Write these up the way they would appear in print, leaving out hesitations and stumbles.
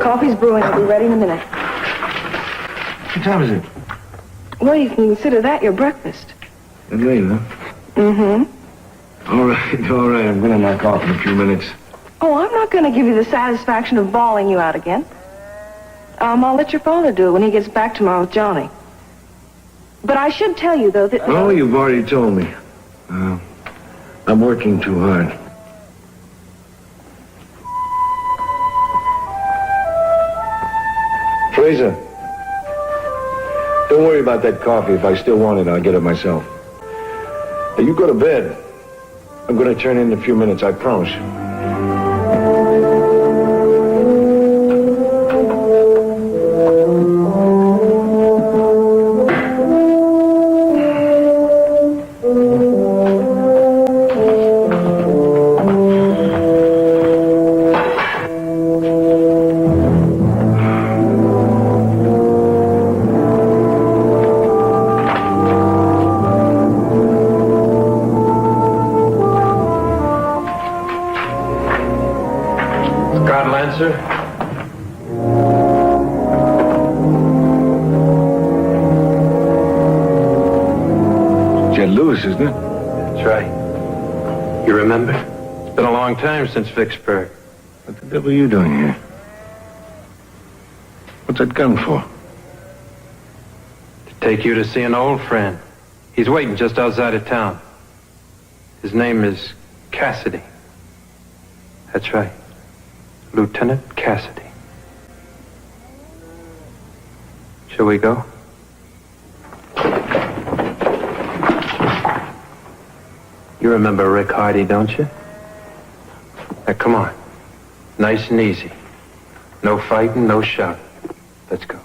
Coffee's brewing. I'll be ready in a minute. What time is it? Well, you can consider that your breakfast. It's late, huh? Mm-hmm. All right. I'm gonna knock off in a few minutes. Oh, I'm not going to give you the satisfaction of bawling you out again. I'll let your father do it when he gets back tomorrow with Johnny. But I should tell you, though, that... Oh, you've already told me. I'm working too hard. Fraser, don't worry about that coffee. If I still want it, I'll get it myself. Now, you go to bed. I'm going to turn in a few minutes, I promise. Isn't it? That's right. You remember? It's been a long time since Vicksburg. What the devil are you doing here? What's that gun for? To take you to see an old friend. He's waiting just outside of town. His name is Cassidy. That's right. Lieutenant Cassidy. Shall we go? You remember Rick Hardy, don't you? Now, come on. Nice and easy. No fighting, no shouting. Let's go.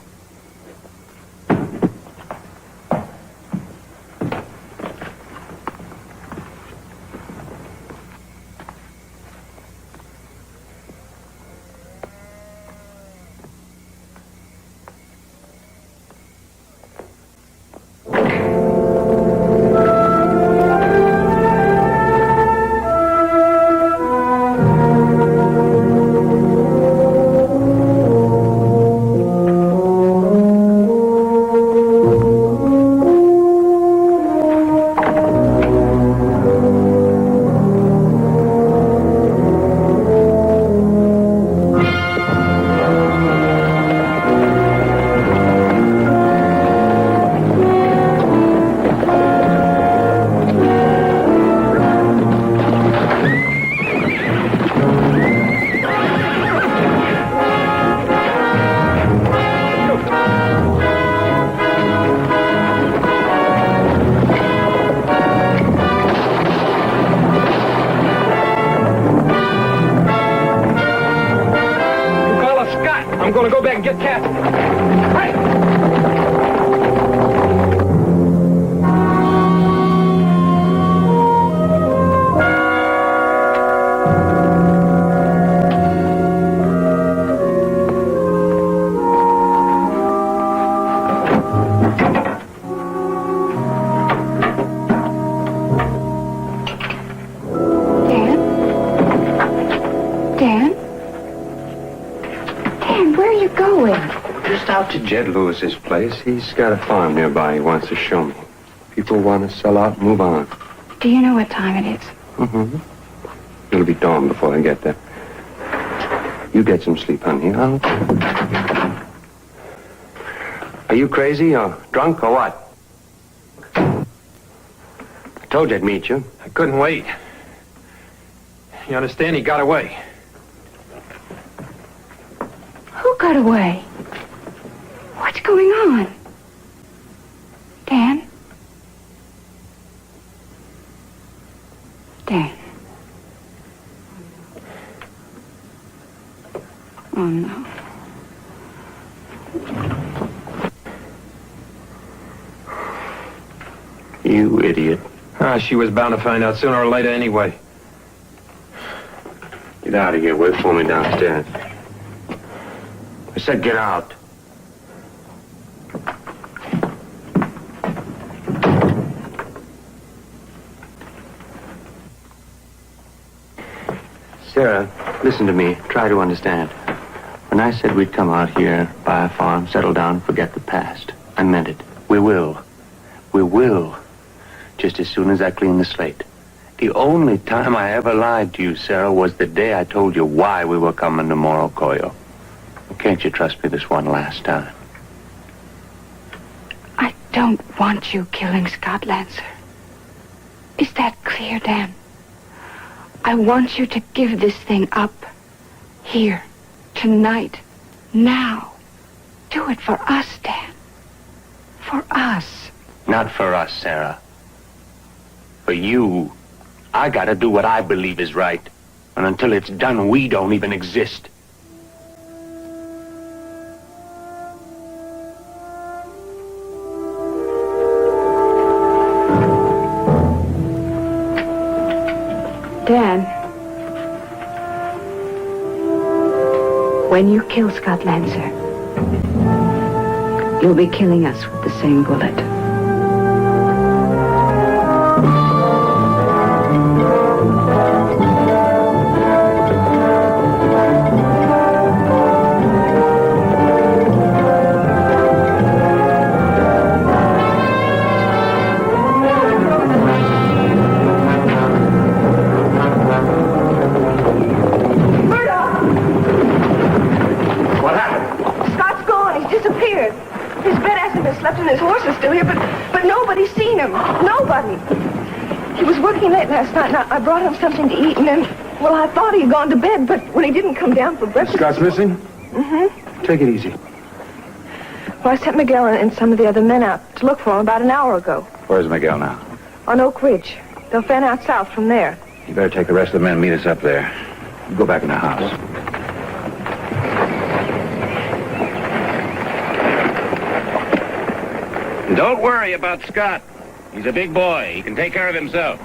Jed Lewis's place. He's got a farm nearby he wants to show me. People want to sell out and move on. Do you know what time it is? Mm-hmm. It'll be dawn before I get there. You get some sleep, honey. Are you crazy or drunk or what? I told you I'd meet you. I couldn't wait. You understand? He got away. Who got away? What's going on? Dan? Dan. Oh, no. You idiot. She was bound to find out sooner or later anyway. Get out of here. Wait for me downstairs. I said get out. Sarah, listen to me. Try to understand. When I said we'd come out here, buy a farm, settle down, forget the past, I meant it. We will. We will. Just as soon as I clean the slate. The only time I ever lied to you, Sarah, was the day I told you why we were coming to Morro Coyo. Can't you trust me this one last time? I don't want you killing Scott Lancer. Is that clear, Dan? I want you to give this thing up. Here. Tonight. Now. Do it for us, Dan. For us. Not for us, Sarah. For you. I gotta do what I believe is right. And until it's done, we don't even exist. Dan, when you kill Scott Lancer, you'll be killing us with the same bullet. Last night, and I brought him something to eat, and then, well, I thought he'd gone to bed, but when he didn't come down for breakfast... Scott's missing? Mm-hmm. Take it easy. Well, I sent Miguel and some of the other men out to look for him about an hour ago. Where's Miguel now? On Oak Ridge. They'll fan out south from there. You better take the rest of the men and meet us up there. You go back in the house. Don't worry about Scott. He's a big boy. He can take care of himself.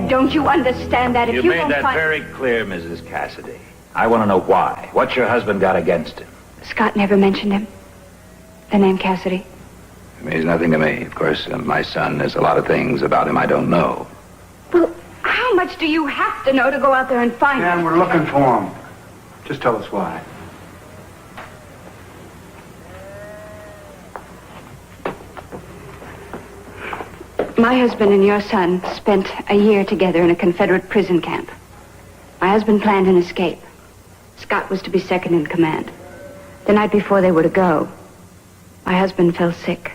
Don't you understand that? If You you made won't that find... very clear, Mrs. Cassidy. I want to know why. What's your husband got against him? Scott never mentioned him. The name Cassidy. It means nothing to me. Of course, my son, there's a lot of things about him I don't know. Well, how much do you have to know to go out there and find him? Dan, we're looking for him. Just tell us why. My husband and your son spent a year together in a Confederate prison camp. My husband planned an escape. Scott was to be second in command. The night before they were to go, My husband fell sick.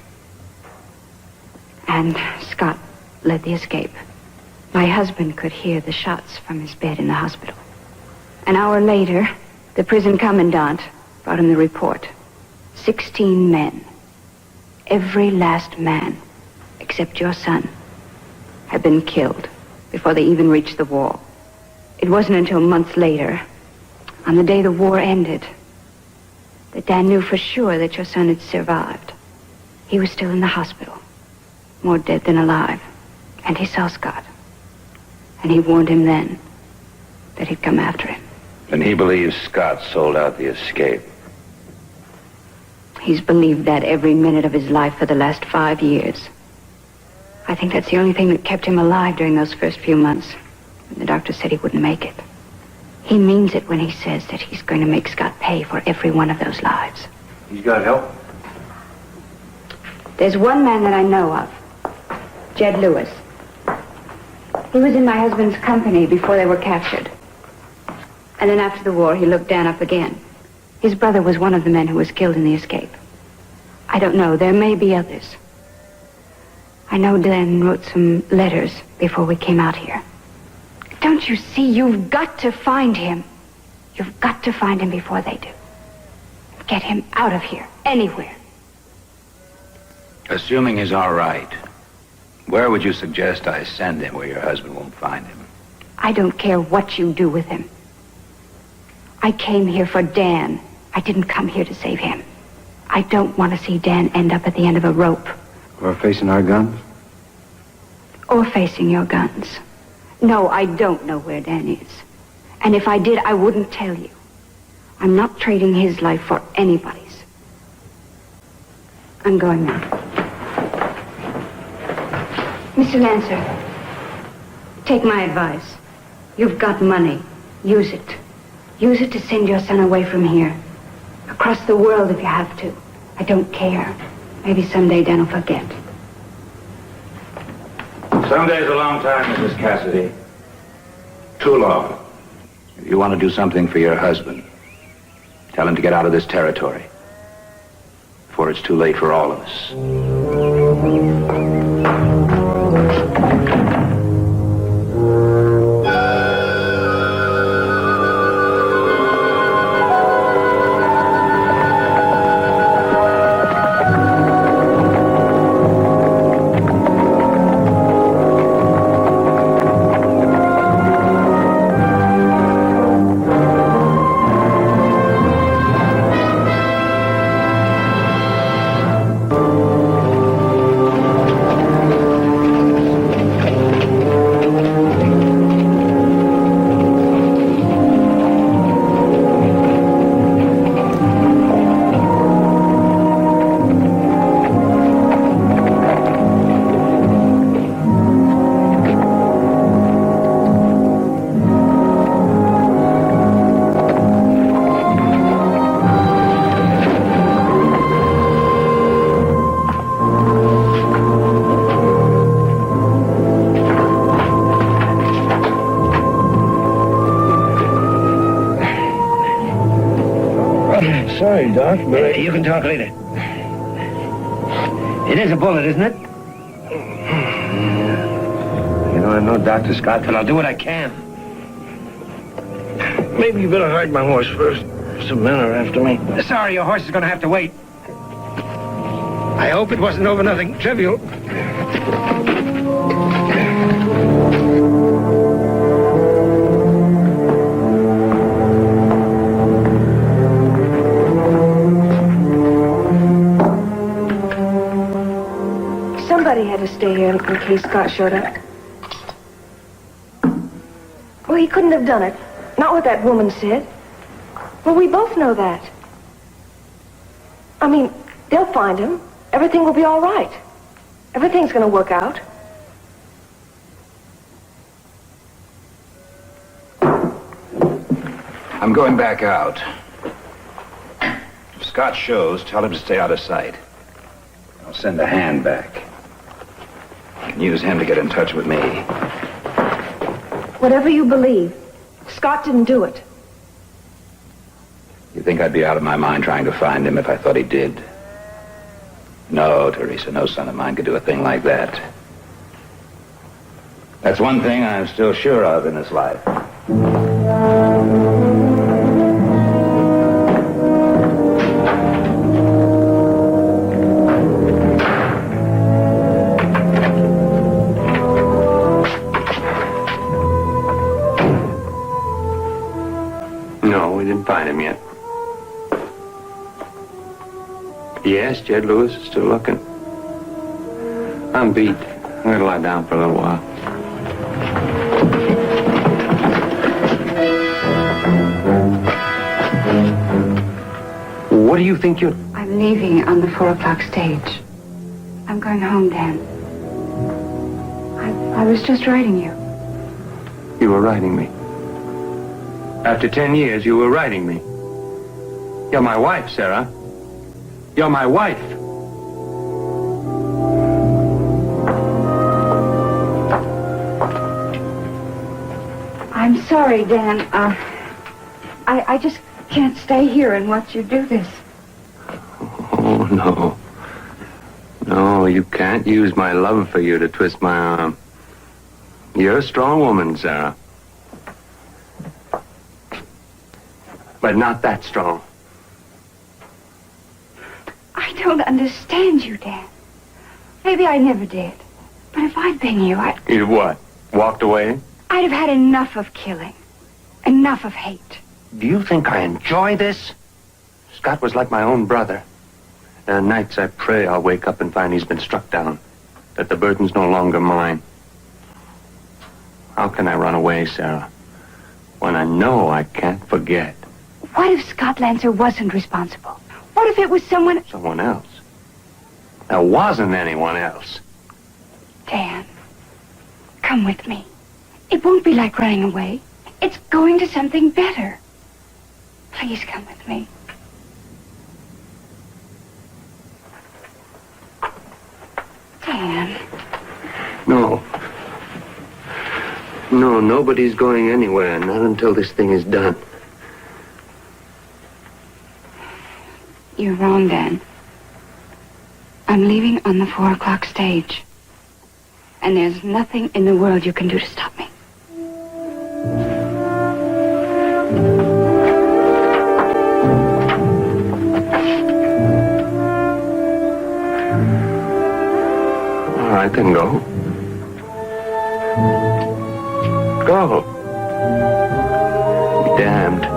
And Scott led the escape. My husband could hear the shots from his bed in the hospital. An hour later, the prison commandant brought him the report. 16 men, every last man, except your son, had been killed before they even reached the wall. It wasn't until months later, on the day the war ended, that Dan knew for sure that your son had survived. He was still in the hospital, more dead than alive, and he saw Scott. And he warned him then that he'd come after him. And he believes Scott sold out the escape. He's believed that every minute of his life for the last 5 years. I think that's the only thing that kept him alive during those first few months, when the doctor said he wouldn't make it. He means it when he says that he's going to make Scott pay for every one of those lives. He's got help? There's one man that I know of, Jed Lewis. He was in my husband's company before they were captured. And then after the war, he looked Dan up again. His brother was one of the men who was killed in the escape. I don't know. There may be others. I know Dan wrote some letters before we came out here. Don't you see? You've got to find him. You've got to find him before they do. Get him out of here, anywhere. Assuming he's all right, where would you suggest I send him where your husband won't find him? I don't care what you do with him. I came here for Dan. I didn't come here to save him. I don't want to see Dan end up at the end of a rope. Or facing our guns? Or facing your guns. No, I don't know where Dan is. And if I did, I wouldn't tell you. I'm not trading his life for anybody's. I'm going now. Mr. Lancer, take my advice. You've got money. Use it. Use it to send your son away from here. Across the world if you have to. I don't care. Maybe someday Dan will forget. Someday's a long time, Mrs. Cassidy. Too long. If you want to do something for your husband, tell him to get out of this territory before it's too late for all of us. Sorry, Doc, but You can talk later. It is a bullet, isn't it? You know, I'm no Dr. Scott, but I'll do what I can. maybe you better hide my horse first. Some men are after me. Sorry, your horse is going to have to wait. I hope it wasn't over nothing trivial. Somebody had to stay here in case Scott showed up. Well, he couldn't have done it. Not what that woman said. Well, we both know that. I mean, they'll find him. Everything will be all right. Everything's going to work out. I'm going back out. If Scott shows, tell him to stay out of sight. I'll send a hand back. I can use him to get in touch with me. Whatever you believe, Scott didn't do it. You think I'd be out of my mind trying to find him if I thought he did? No, Teresa, no son of mine could do a thing like that. That's one thing I'm still sure of in this life. No, we didn't find him yet. Yes, Jed Lewis is still looking. I'm beat. I'm gonna lie down for a little while. What do you think you're... I'm leaving on the 4 o'clock stage. I'm going home, Dan. I was just writing you. You were writing me. After 10 years, you were writing me. You're my wife, Sarah. You're my wife. I'm sorry, Dan. I just can't stay here and watch you do this. Oh, no. No, you can't use my love for you to twist my arm. You're a strong woman, Sarah. But not that strong. I don't understand you, Dan. Maybe I never did. But if I'd been you, You'd what? Walked away? I'd have had enough of killing. Enough of hate. Do you think I enjoy this? Scott was like my own brother. There are nights I pray I'll wake up and find he's been struck down. That the burden's no longer mine. How can I run away, Sarah? When I know I can't forget. What if Scott Lancer wasn't responsible? What if it was someone... Someone else? There wasn't anyone else. Dan, come with me. It won't be like running away. It's going to something better. Please come with me. Dan. No. No, nobody's going anywhere, not until this thing is done. You're wrong, Dan. I'm leaving on the 4 o'clock stage. And there's nothing in the world you can do to stop me. All right, then go. Go. Be damned.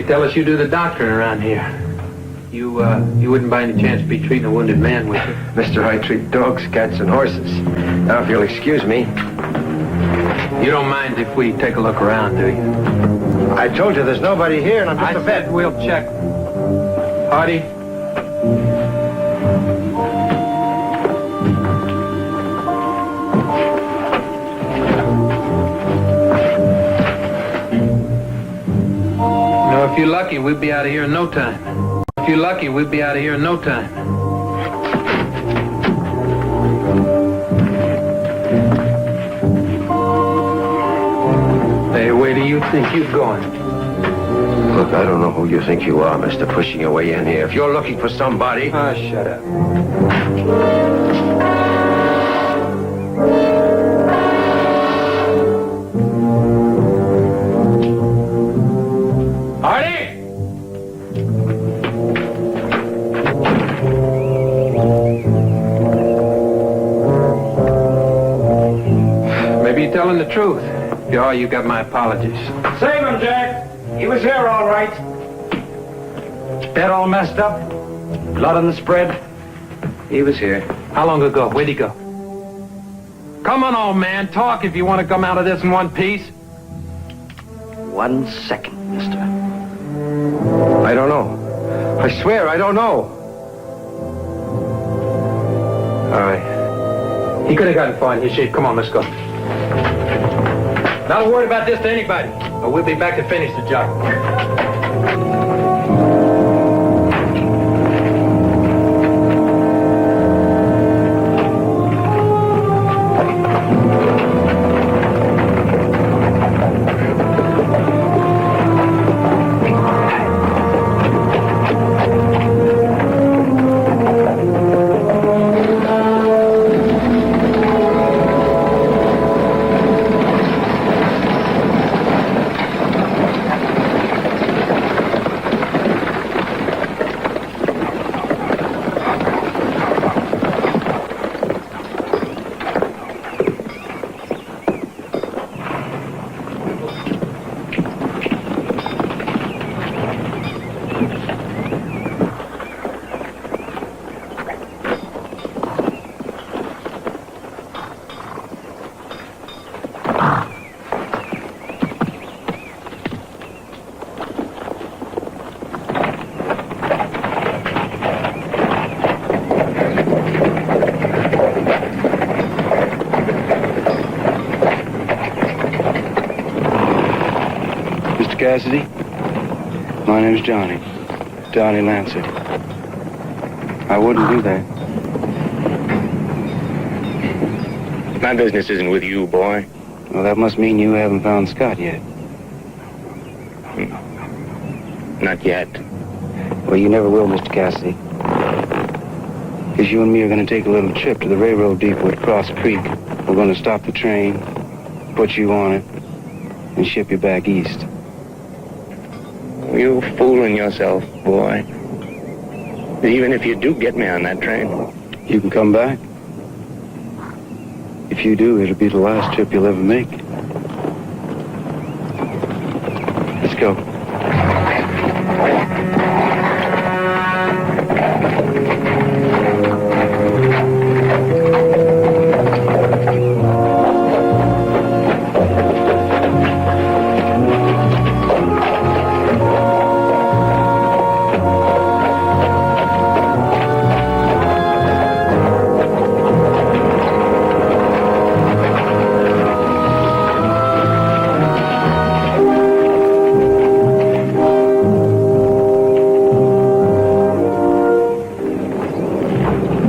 Tell us you do the doctoring around here. You wouldn't by any chance be treating a wounded man, would you? Mister, I treat dogs, cats, and horses. Now, if you'll excuse me. You don't mind if we take a look around, do you? I told you there's nobody here, and I'm just a vet. Said we'll check. Hardy? If you're lucky, we'll be out of here in no time. If you're lucky, we'll be out of here in no time. Hey, where do you think you're going? Look, I don't know who you think you are, mister, pushing your way in here. If you're looking for somebody... Oh, shut up. Telling the truth. If you are, you got my apologies. Save him, Jack. He was here all right. That all messed up? Blood on the spread? He was here. How long ago? Where'd he go? Come on, old man. Talk if you want to come out of this in one piece. 1 second, mister. I don't know. I swear, I don't know. All right. He could have gotten far in his shape. Come on, let's go. Not a word about this to anybody, or we'll be back to finish the job. Cassidy, my name's Johnny Lancer. I wouldn't do that. My business isn't with you, boy. Well, that must mean you haven't found Scott yet. Not yet. Well, you never will, Mr. Cassidy. Because you and me are going to take a little trip to the railroad depot at Cross Creek. We're going to stop the train, put you on it, and ship you back east. You're fooling yourself, boy. Even if you do get me on that train. You can come back. If you do, it'll be the last trip you'll ever make. Let's go.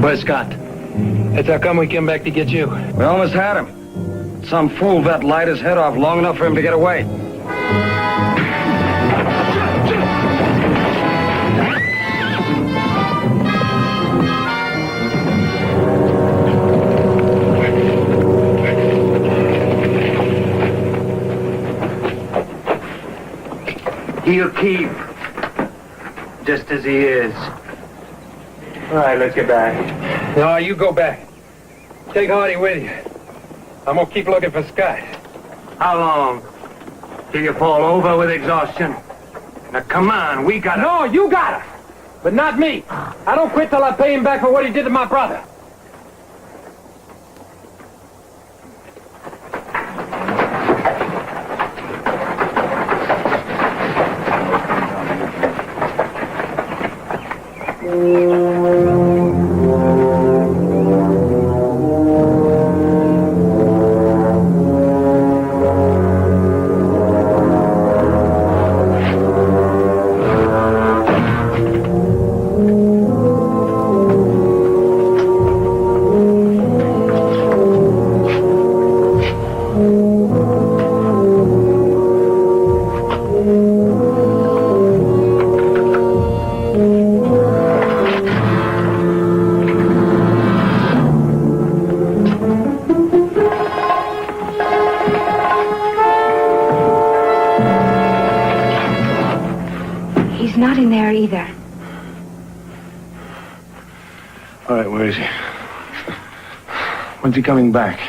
Where's Scott? That's how come we came back to get you. We almost had him. Some fool vet light his head off long enough for him to get away. He'll keep, just as he is. All right, let's get back. No, you go back. Take Hardy with you. I'm gonna keep looking for Scott. How long? Till you fall over with exhaustion? Now, come on, we gotta... No, you got her, but not me. I don't quit till I pay him back for what he did to my brother. Not in there either. All right, where is he? When's he coming back?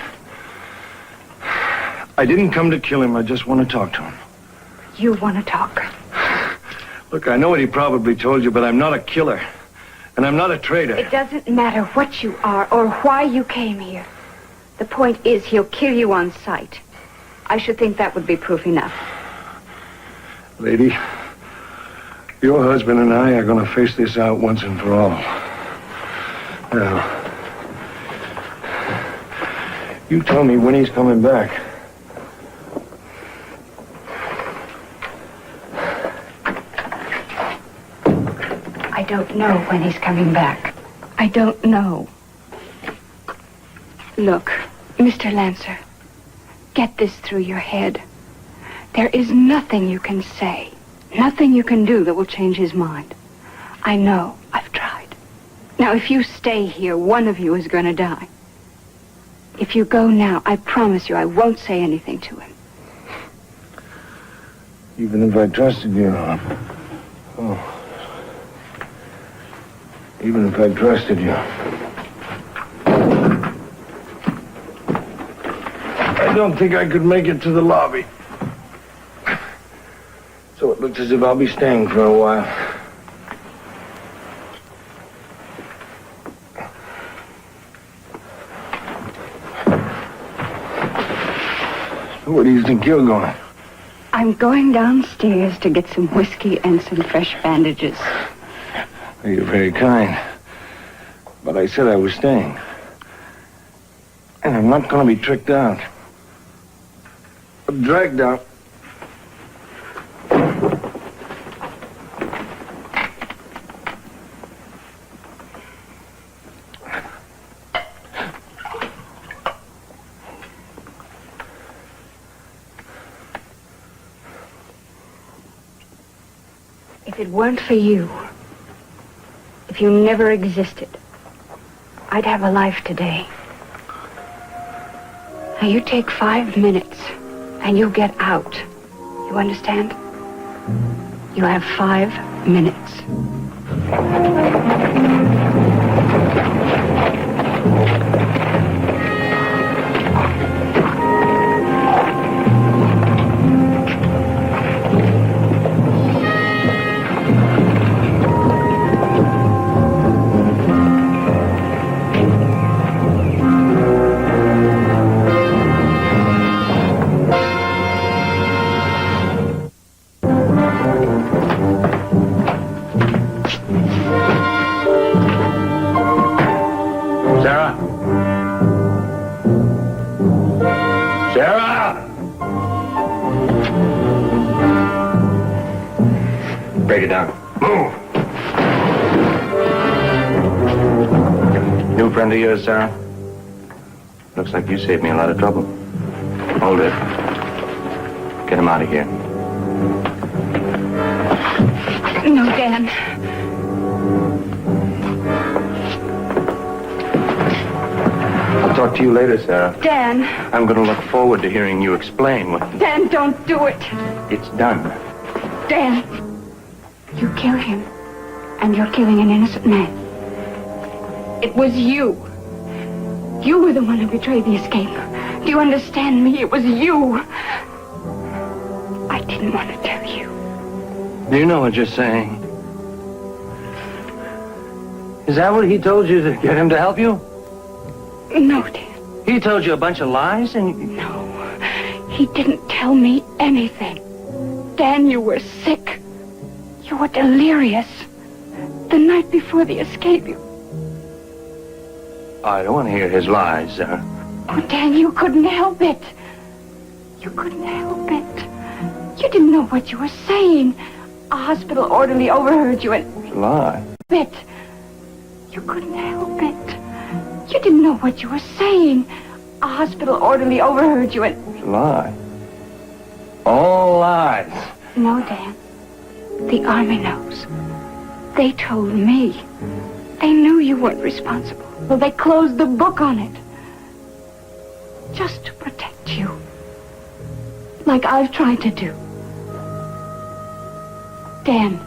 I didn't come to kill him. I just want to talk to him. You want to talk? Look, I know what he probably told you, but I'm not a killer. And I'm not a traitor. It doesn't matter what you are or why you came here. The point is he'll kill you on sight. I should think that would be proof enough. Lady, your husband and I are going to face this out once and for all. Now, you tell me when he's coming back. I don't know when he's coming back. I don't know. Look, Mr. Lancer, get this through your head. There is nothing you can say, nothing you can do that will change his mind. I know. I've tried. Now, if you stay here, one of you is going to die. If you go now, I promise you I won't say anything to him. Even if I trusted you. Oh. Even if I trusted you. I don't think I could make it to the lobby. So it looks as if I'll be staying for a while. Where do you think you're going? I'm going downstairs to get some whiskey and some fresh bandages. You're very kind. But I said I was staying. And I'm not going to be tricked out. I'm dragged out. If it weren't for you, if you never existed, I'd have a life today. Now you take 5 minutes and you get out. You understand? You have 5 minutes. Break it down. Move! New friend of yours, Sarah? Looks like you saved me a lot of trouble. Hold it. Get him out of here. No, Dan. I'll talk to you later, Sarah. Dan. I'm going to look forward to hearing you explain what... Dan, don't do it. It's done. Dan. You kill him, and you're killing an innocent man. It was you. You were the one who betrayed the escape. Do you understand me? It was you. I didn't want to tell you. Do you know what you're saying? Is that what he told you to get him to help you? No, Dan. He told you a bunch of lies and... No, he didn't tell me anything. Dan, you were sick. You were delirious. The night before the escape, I don't want to hear his lies, Sarah. Oh, Dan, you couldn't help it. You couldn't help it. You didn't know what you were saying. A hospital orderly overheard you and... It's a lie. It. You couldn't help it. You didn't know what you were saying. A hospital orderly overheard you and... It's a lie. All lies. No, Dan. The Army knows. They told me. They knew you weren't responsible. Well, they closed the book on it. Just to protect you. Like I've tried to do. Dan,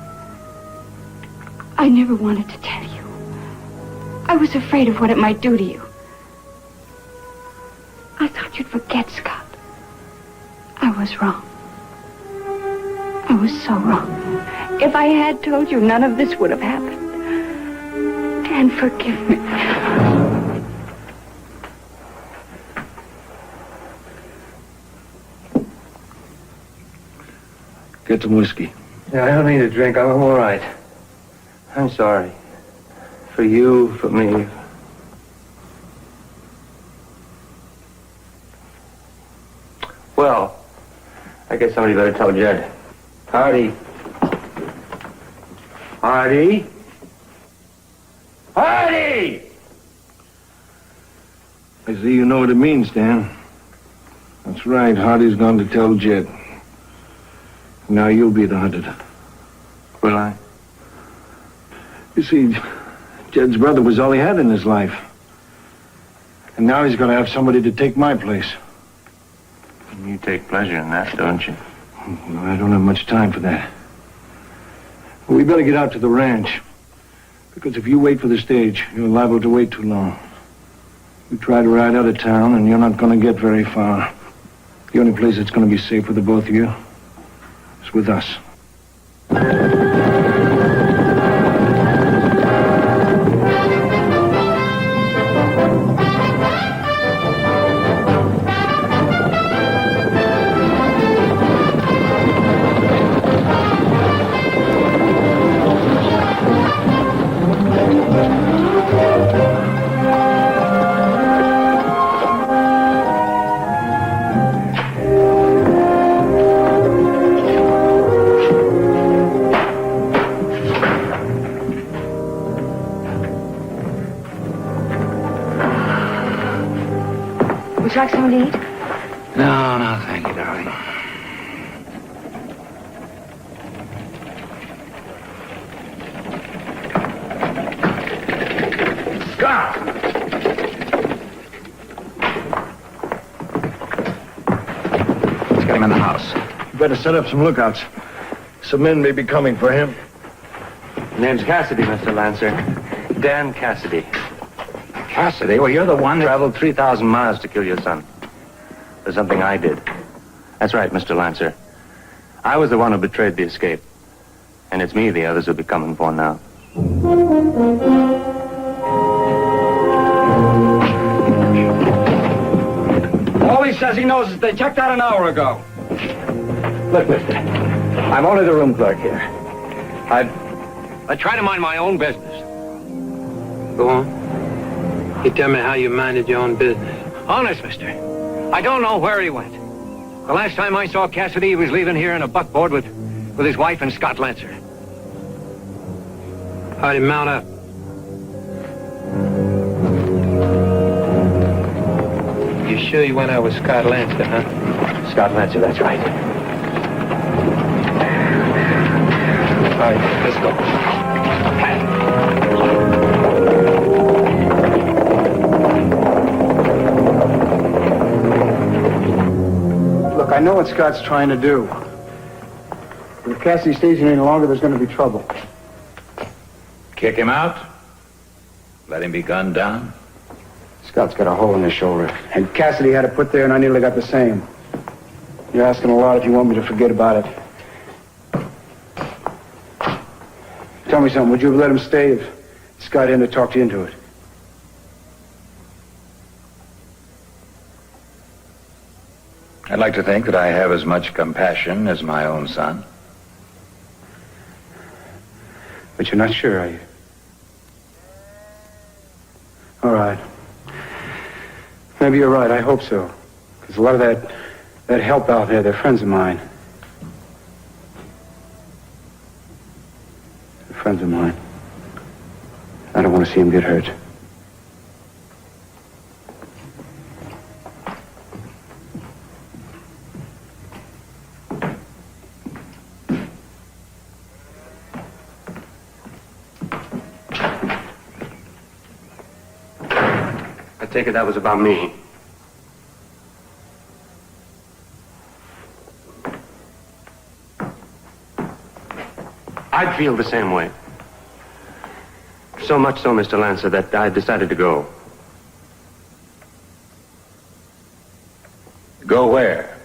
I never wanted to tell you. I was afraid of what it might do to you. I thought you'd forget Scott. I was wrong. I was so wrong. If I had told you, none of this would have happened. can forgive me. Get some whiskey. Yeah, I don't need a drink. I'm all right. I'm sorry. For you, for me. Well, I guess somebody better tell Jed. Hardy. Hardy? Hardy! I see you know what it means, Dan. That's right. Hardy's gone to tell Jed. Now you'll be the hunted. Will I? You see, Jed's brother was all he had in his life. And now he's going to have somebody to take my place. You take pleasure in that, don't you? Well, I don't have much time for that. We better get out to the ranch. Because if you wait for the stage, you're liable to wait too long. You try to ride out of town, and you're not going to get very far. The only place that's going to be safe for the both of you is with us. Would you like something to eat? No, thank you, darling. Scott! Let's get him in the house. You better set up some lookouts. Some men may be coming for him. Name's Cassidy, Mr. Lancer. Dan Cassidy. Cassidy? Well, you're the one that... Traveled 3,000 miles to kill your son. For something I did. That's right, Mr. Lancer. I was the one who betrayed the escape. And it's me the others will be coming for now. All he says he knows is they checked out an hour ago. Look, mister, I'm only the room clerk here. I try to mind my own business. Go on. You tell me how you minded your own business. Honest, mister, I don't know where he went. The last time I saw Cassidy, he was leaving here in a buckboard with his wife and Scott Lancer. How'd he mount up? You sure you went out with Scott Lancer, huh? Scott Lancer, that's right. All right, let's go. Look, I know what Scott's trying to do. If Cassidy stays here any longer, there's going to be trouble. Kick him out? Let him be gunned down? Scott's got a hole in his shoulder. And Cassidy had it put there, and I nearly got the same. You're asking a lot if you want me to forget about it. Tell me something. Would you have let him stay if Scott hadn't talked you into it? I'd like to think that I have as much compassion as my own son. But you're not sure, are you? All right. Maybe you're right. I hope so. Because a lot of that help out there, they're friends of mine. They're friends of mine. I don't want to see him get hurt. I take it that was about me. I'd feel the same way. So much so, Mr. Lancer, that I decided to go. Go where?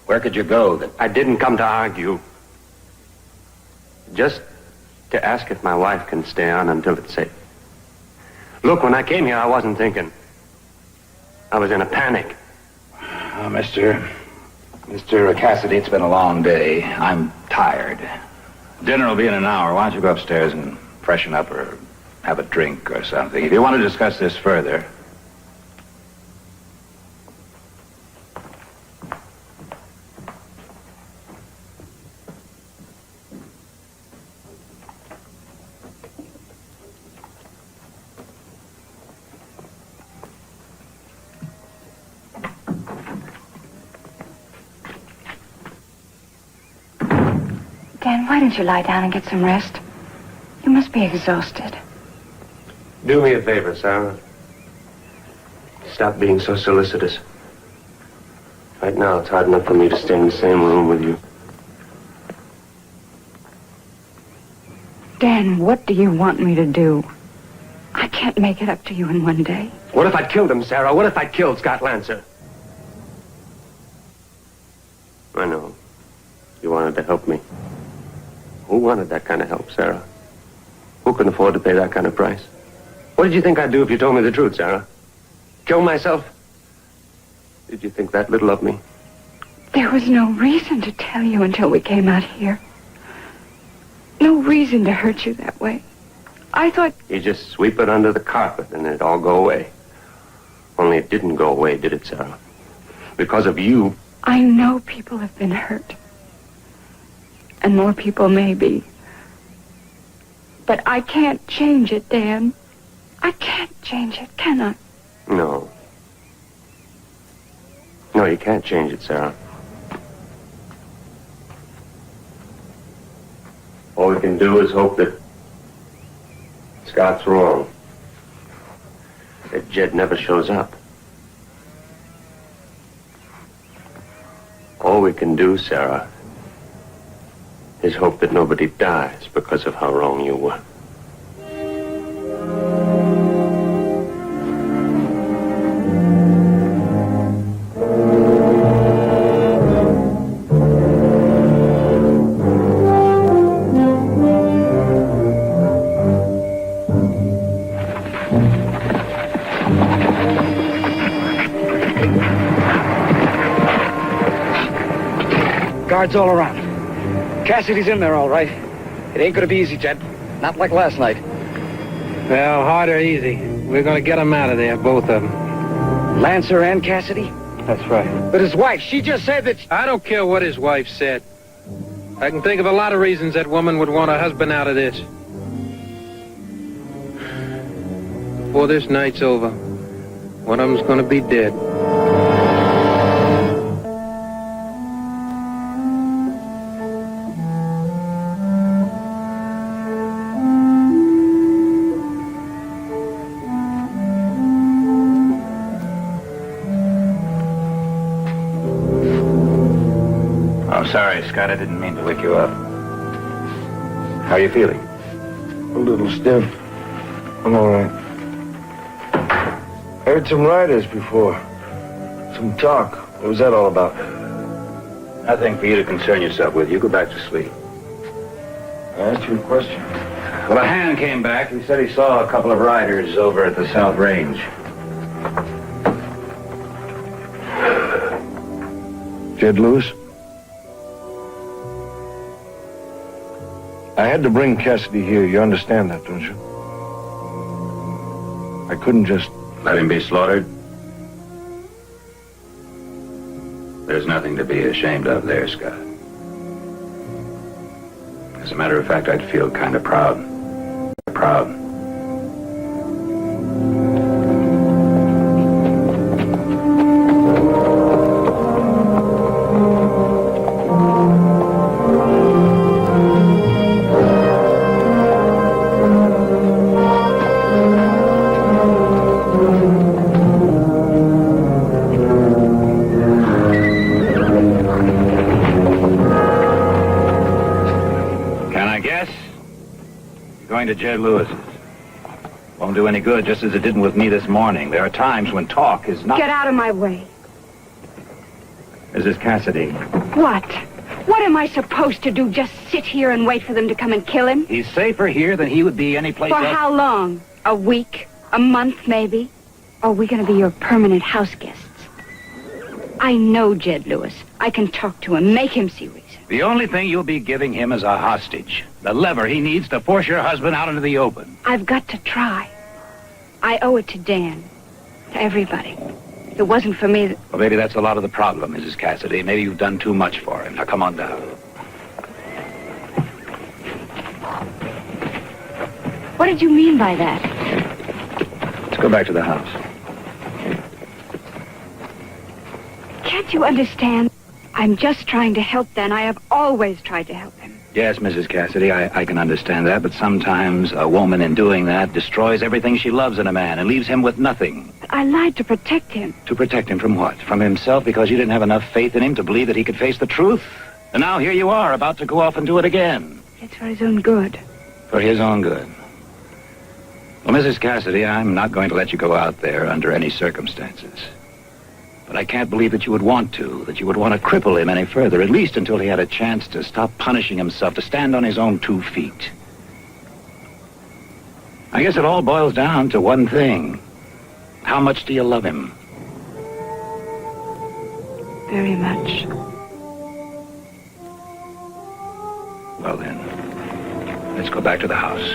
Where could you go that... I didn't come to argue. Just To ask if my wife can stay on until it's safe. Look, when I came here, I wasn't thinking. I was in a panic. Mr. Cassidy, it's been a long day. I'm tired. Dinner will be in an hour. Why don't you go upstairs and freshen up or have a drink or something? If you want to discuss this further. Dan, why don't you lie down and get some rest? You must be exhausted. Do me a favor, Sarah. Stop being so solicitous. Right now, it's hard enough for me to stay in the same room with you. Dan, what do you want me to do? I can't make it up to you in one day. What if I'd killed him, Sarah? What if I'd killed Scott Lancer? I know. You wanted to help me. Who wanted that kind of help, Sarah? Who can afford to pay that kind of price? What did you think I'd do if you told me the truth, Sarah? Kill myself? Did you think that little of me? There was no reason to tell you until we came out here. No reason to hurt you that way. I thought... You just sweep it under the carpet and it'd all go away. Only it didn't go away, did it, Sarah? Because of you. I know people have been hurt. And more people may be. But I can't change it, Dan. I can't change it, can I? No. No, you can't change it, Sarah. All we can do is hope that Scott's wrong. That Jed never shows up. All we can do, Sarah, is hope that nobody dies because of how wrong you were. Guards all around. Cassidy's in there, all right. It ain't gonna be easy, Jed. Not like last night. Well, hard or easy. We're gonna get them out of there, both of them. Lancer and Cassidy? That's right. But his wife, she just said that... I don't care what his wife said. I can think of a lot of reasons that woman would want her husband out of this. Before this night's over, one of them's gonna be dead. Sorry, Scott, I didn't mean to wake you up. How are you feeling? A little stiff. I'm all right. I heard some riders before. Some talk. What was that all about? Nothing for you to concern yourself with. You go back to sleep. I asked you a question. Well, a hand came back. He said he saw a couple of riders over at the South Range. Jed Lewis? I had to bring Cassidy here. You understand that, don't you? I couldn't just... Let him be slaughtered? There's nothing to be ashamed of there, Scott. As a matter of fact, I'd feel kind of proud. Proud. To Jed Lewis's. Won't do any good, just as it didn't with me this morning. There are times when talk is not... Get out of my way. Mrs. Cassidy. What? What am I supposed to do? Just sit here and wait for them to come and kill him? He's safer here than he would be any place For else. how long? A week? A month, maybe? Or are we going to be your permanent house guests? I know Jed Lewis. I can talk to him, make him see reason. The only thing you'll be giving him is a hostage. The lever he needs to force your husband out into the open. I've got to try. I owe it to Dan. To everybody. If it wasn't for me... Well, maybe that's a lot of the problem, Mrs. Cassidy. Maybe you've done too much for him. Now, come on down. What did you mean by that? Let's go back to the house. Can't you understand? I'm just trying to help Dan. I have always tried to help him. Yes, Mrs. Cassidy, I can understand that, but sometimes a woman in doing that destroys everything she loves in a man and leaves him with nothing. But I lied to protect him. To protect him from what? From himself, because you didn't have enough faith in him to believe that he could face the truth? And now here you are, about to go off and do it again. It's for his own good. For his own good. Well, Mrs. Cassidy, I'm not going to let you go out there under any circumstances. But I can't believe that you would want to, that you would want to cripple him any further, at least until he had a chance to stop punishing himself, to stand on his own 2 feet. I guess it all boils down to one thing. How much do you love him? Very much. Well then, let's go back to the house.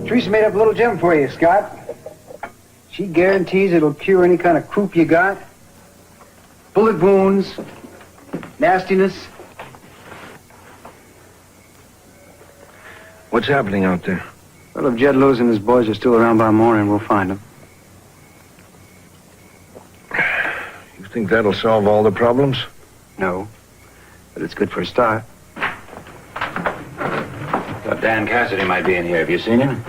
Teresa made up a little gem for you, Scott. She guarantees it'll cure any kind of croup you got. Bullet wounds, nastiness. What's happening out there? Well, if Jed Lewis and his boys are still around by morning, we'll find them. You think that'll solve all the problems? No, but it's good for a start. Thought Dan Cassidy might be in here. Have you seen him?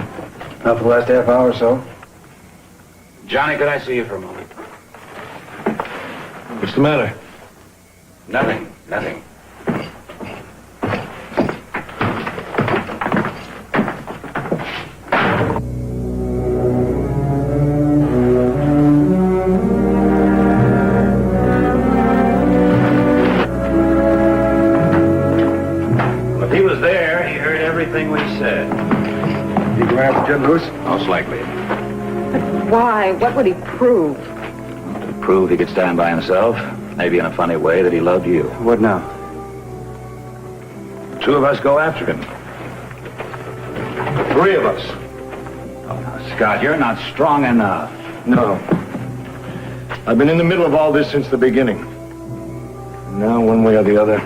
Not for the last half hour or so. Johnny, could I see you for a moment? What's the matter? Nothing. Well, if he was there, he heard everything we said. You go after Jed Lewis? Most likely. Why? What would he prove? To prove he could stand by himself, maybe in a funny way, that he loved you. What now? 2 of us go after him. 3 of us. Oh, now, Scott, you're not strong enough. No. I've been in the middle of all this since the beginning. Now, one way or the other,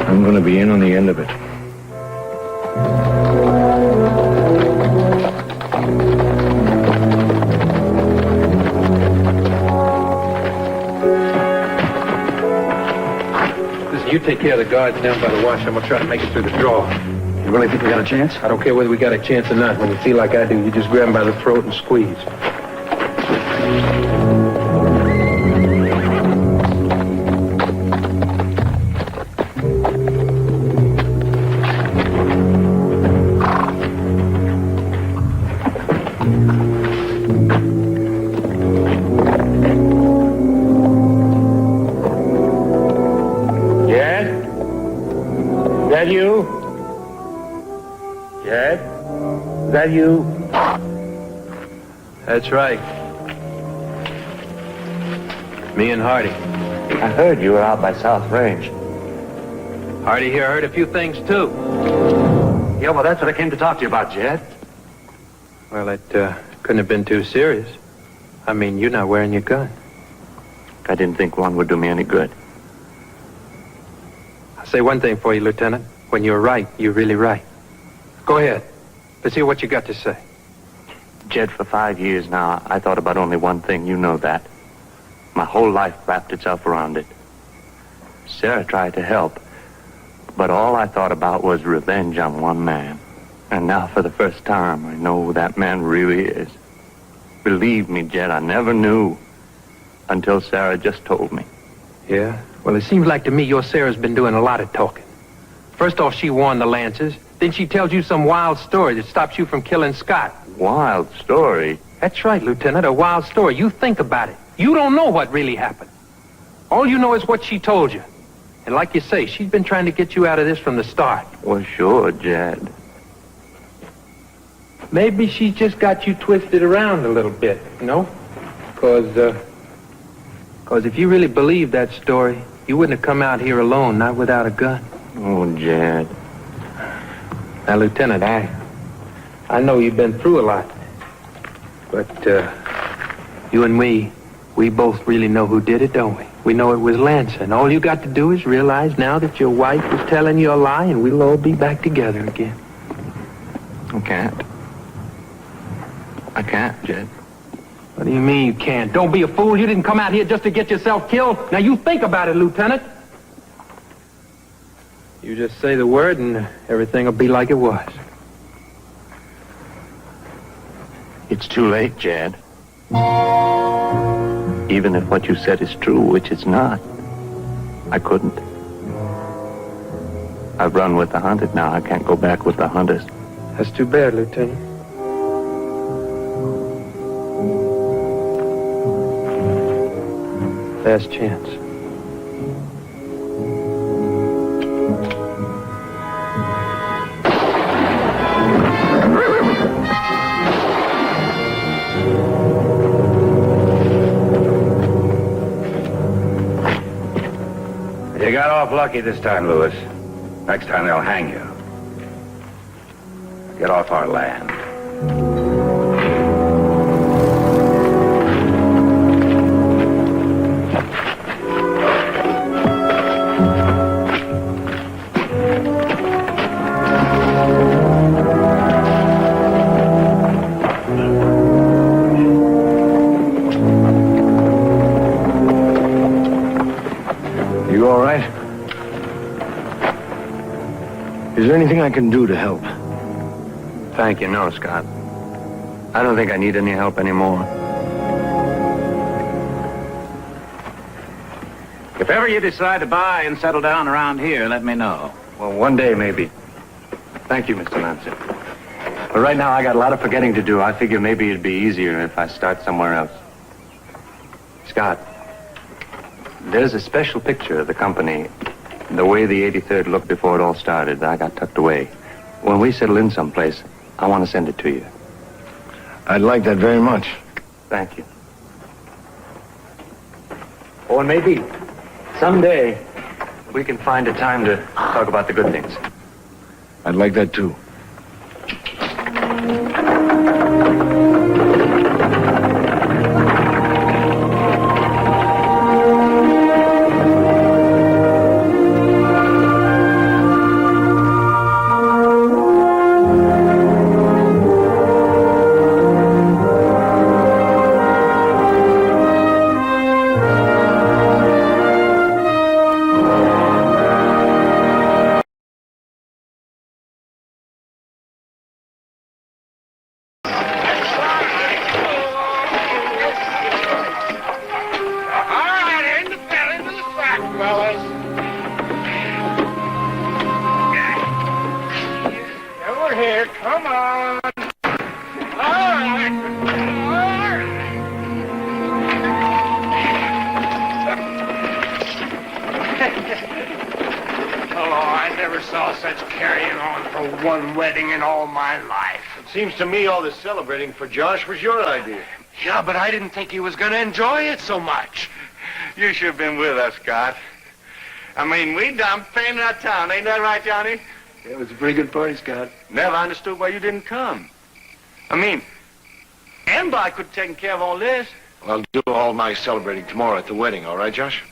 I'm going to be in on the end of it. You take care of the guards down by the wash. I'm going to try to make it through the draw. You really think we got a chance? I don't care whether we got a chance or not. When you feel like I do, you just grab him by the throat and squeeze. Is that you? Jed? Is that you? That's right. Me and Hardy. I heard you were out by South Range. Hardy here heard a few things, too. Yeah, well, that's what I came to talk to you about, Jed. Well, it couldn't have been too serious. I mean, you're not wearing your gun. I didn't think one would do me any good. I'll say one thing for you, Lieutenant. When you're right, you're really right. Go ahead. Let's hear what you got to say. Jed, for 5 years now, I thought about only one thing. You know that. My whole life wrapped itself around it. Sarah tried to help, But all I thought about was revenge on one man. And now for the first time, I know who that man really is. Believe me, Jed, I never knew until Sarah just told me. Yeah? Well, it seems like to me your Sarah's been doing a lot of talking. First off, she warned the Lancers. Then she tells you some wild story that stops you from killing Scott. Wild story? That's right, Lieutenant, a wild story. You think about it. You don't know what really happened. All you know is what she told you. And like you say, she's been trying to get you out of this from the start. Well, sure, Jed. Maybe she just got you twisted around a little bit, you know? Because if you really believed that story, you wouldn't have come out here alone, not without a gun. Oh, Jed. Now, Lieutenant, I know you've been through a lot. But, you and me, we both really know who did it, don't we? We know it was Lancer, and all you got to do is realize now that your wife is telling you a lie, and we'll all be back together again. I can't. I can't, Jed. What do you mean you can't? Don't be a fool. You didn't come out here just to get yourself killed. Now, you think about it, Lieutenant. You just say the word, and everything will be like it was. It's too late, Jed. Even if what you said is true, which it's not, I couldn't. I've run with the hunted now. I can't go back with the hunters. That's too bad, Lieutenant. Last chance. You got off lucky this time, Lewis. Next time they'll hang you. Get off our land. You all right? Is there anything I can do to help? Thank you, no, Scott. I don't think I need any help anymore. If ever you decide to buy and settle down around here, let me know. Well, one day, maybe. Thank you, Mr. Lancer. But right now, I got a lot of forgetting to do. I figure maybe it'd be easier if I start somewhere else. Scott, there's a special picture of the company. The way the 83rd looked before it all started, I got tucked away. When we settle in someplace, I want to send it to you. I'd like that very much. Thank you. Oh, and maybe someday we can find a time to talk about the good things. I'd like that, too. Seems to me all this celebrating for Josh was your idea. Yeah, but I didn't think he was going to enjoy it so much. You should have been with us, Scott. I mean, we done painted our town. Ain't that right, Johnny? Yeah, it was a pretty good party, Scott. Never understood why you didn't come. I mean, anybody could have taken care of all this. Well, I'll do all my celebrating tomorrow at the wedding, all right, Josh?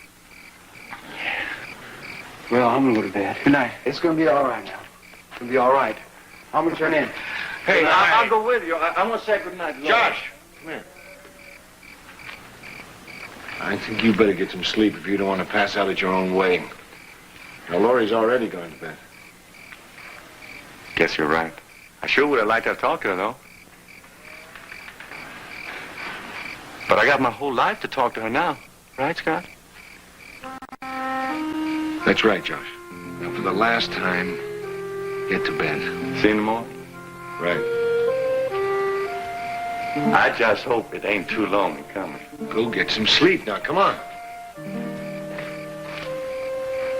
Well, I'm gonna go to bed. Good night. It's gonna be all right now. It's gonna be all right. I'm gonna turn in. Hey, I'll go with you. I want to say good night. Josh, come here. I think you better get some sleep if you don't want to pass out at your own wedding. Now, Laurie's already gone to bed. Guess you're right. I sure would have liked to have talked to her, though. But I got my whole life to talk to her now. Right, Scott? That's right, Josh. Now, for the last time, get to bed. See you in the morning? Right. I just hope it ain't too long in coming. Go get some sleep now. Come on.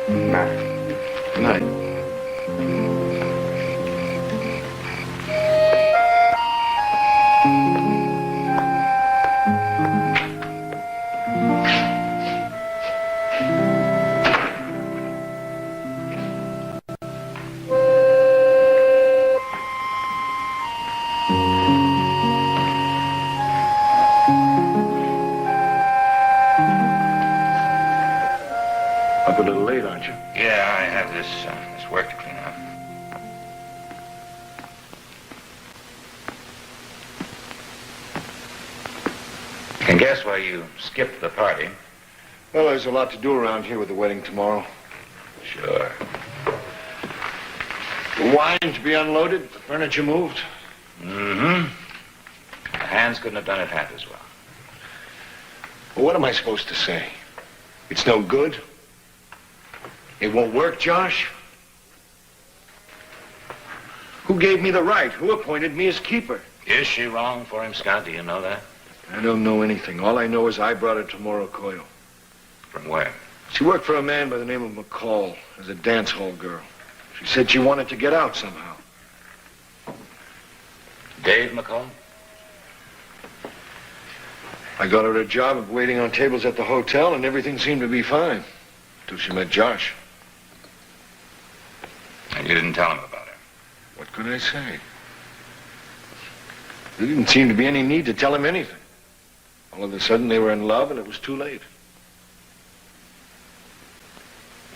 Night. Good night. Up a little late, aren't you? Yeah, I have this work to clean up. I can guess why you skipped the party. Well, there's a lot to do around here with the wedding tomorrow. Sure. The wine to be unloaded, the furniture moved. Mm-hmm. The hands couldn't have done it half as well. Well, what am I supposed to say? It's no good? It won't work, Josh? Who gave me the right? Who appointed me as keeper? Is she wrong for him, Scott? Do you know that? I don't know anything. All I know is I brought her to Morro Coyo. From where? She worked for a man by the name of McCall as a dance hall girl. She said she wanted to get out somehow. Dave McCall? I got her a job of waiting on tables at the hotel, and everything seemed to be fine. Till she met Josh. And you didn't tell him about her? What could I say? There didn't seem to be any need to tell him anything. All of a sudden, they were in love, and it was too late.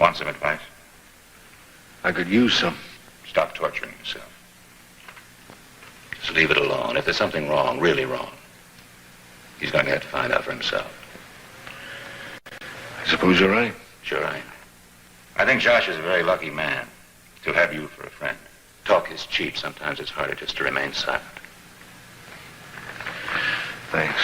Want some advice? I could use some. Stop torturing yourself. Just leave it alone. If there's something wrong, really wrong, he's going to have to find out for himself. I suppose you're right. Sure I am. I think Josh is a very lucky man to have you for a friend. Talk is cheap. Sometimes it's harder just to remain silent. Thanks.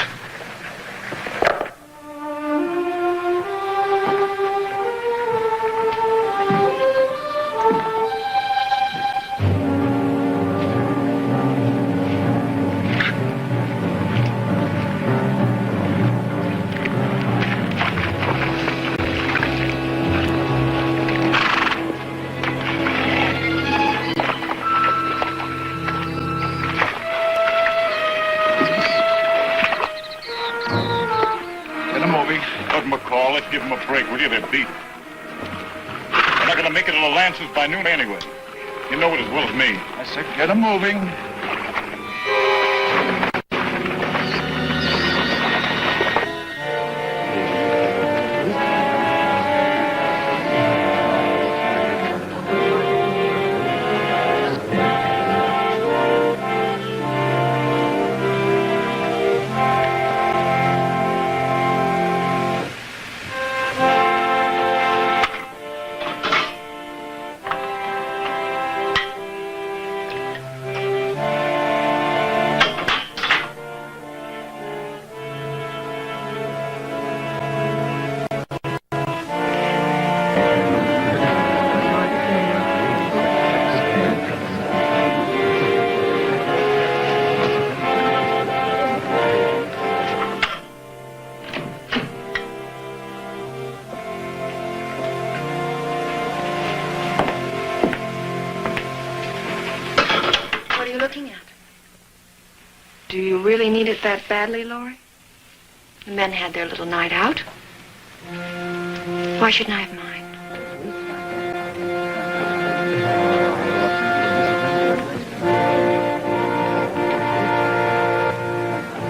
Let's give them a break, will you? They're beat. They're not gonna make it to the Lancers by noon anyway. You know it as well as me. I said, get them moving. Do you really need it that badly, Laurie? The men had their little night out. Why shouldn't I have mine?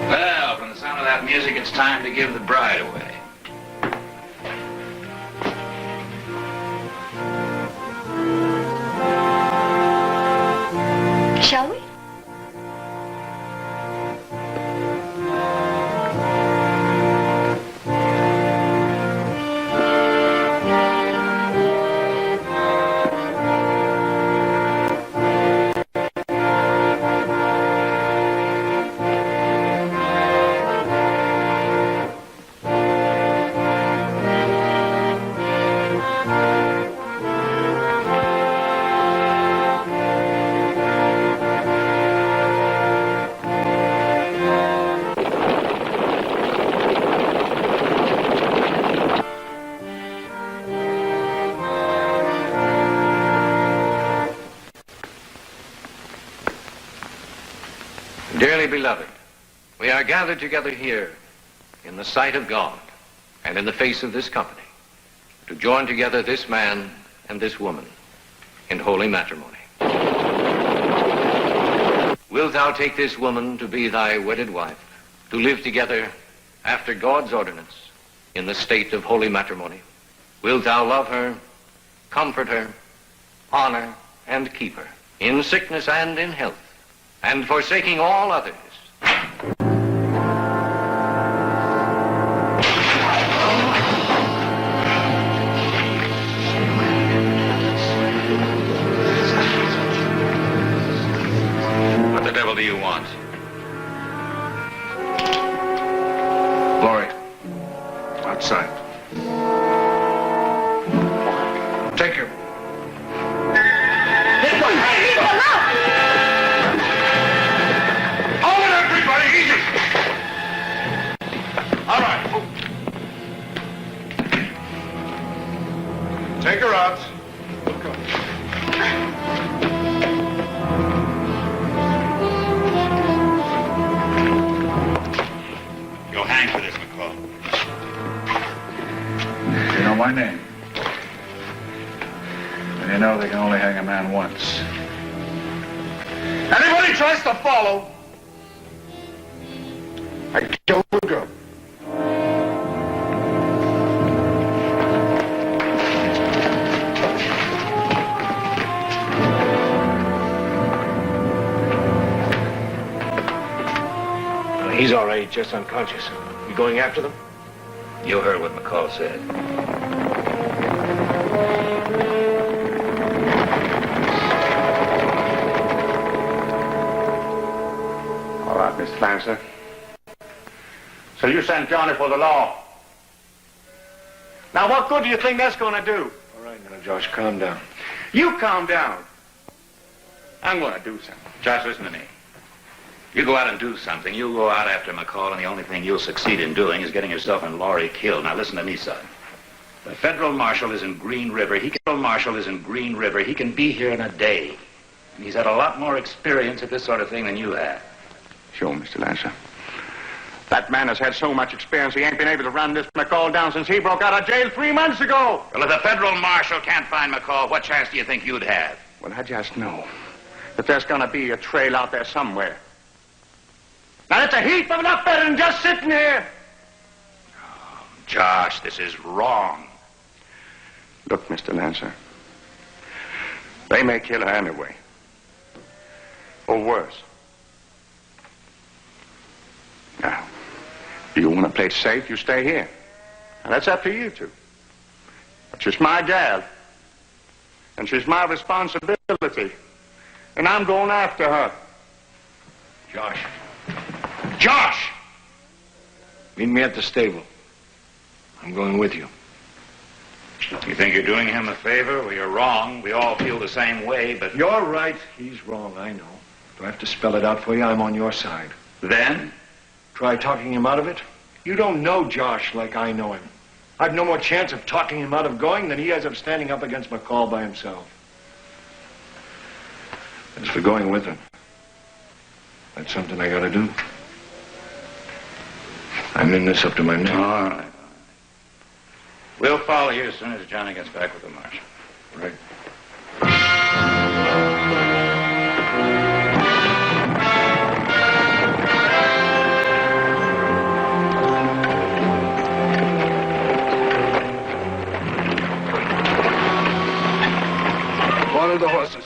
Well, from the sound of that music, it's time to give the bride away. Shall we? beloved, we are gathered together here in the sight of God and in the face of this company to join together this man and this woman in holy matrimony. Wilt thou take this woman to be thy wedded wife, to live together after God's ordinance in the state of holy matrimony? Wilt thou love her, comfort her, honor, and keep her in sickness and in health, and forsaking all others? What the devil do you want? Laurie, outside. Take her. Hold it, everybody, easy! All right. Take her out. You'll hang for this, McCall. You know my name. And you know they can only hang a man once. Anybody tries to follow, I kill the girl. He's all right, just unconscious. You going after them? You heard what McCall said. All right, Mr. Lancer. So you sent Johnny for the law. Now, what good do you think that's going to do? All right, now, Josh, calm down. You calm down. I'm going to do something. Josh, listen to me. You go out and do something. You go out after McCall, and the only thing you'll succeed in doing is getting yourself and Laurie killed. Now, listen to me, son. The federal marshal is in Green River. He can be here in a day. And he's had a lot more experience at this sort of thing than you have. Sure, Mr. Lancer. That man has had so much experience, he ain't been able to run this McCall down since he broke out of jail 3 months ago. Well, if the federal marshal can't find McCall, what chance do you think you'd have? Well, I just know that there's going to be a trail out there somewhere. Now, that's a heap of enough better than just sitting here. Oh, Josh, this is wrong. Look, Mr. Lancer, they may kill her anyway. Or worse. Now, if you want to play it safe, you stay here. Now, that's up to you two. But she's my gal. And she's my responsibility. And I'm going after her. Josh. Josh! Meet me at the stable. I'm going with you. You think you're doing him a favor? Well, you're wrong. We all feel the same way, but... You're right. He's wrong, I know. Do I have to spell it out for you? I'm on your side. Then? Try talking him out of it? You don't know Josh like I know him. I've no more chance of talking him out of going than he has of standing up against McCall by himself. As for going with him, that's something I gotta do. I'm in this up to my neck. All right. We'll follow you as soon as Johnny gets back with the marshal. Right. One of the horses.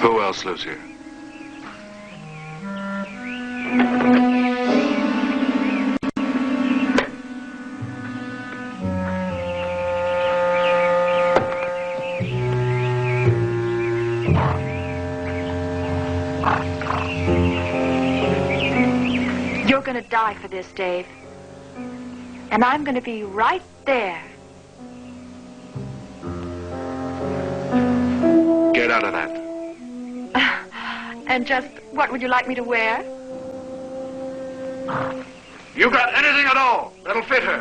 Who else lives here? You're going to die for this, Dave. And I'm going to be right there Get out of that. And just what would you like me to wear? You got anything at all that'll fit her?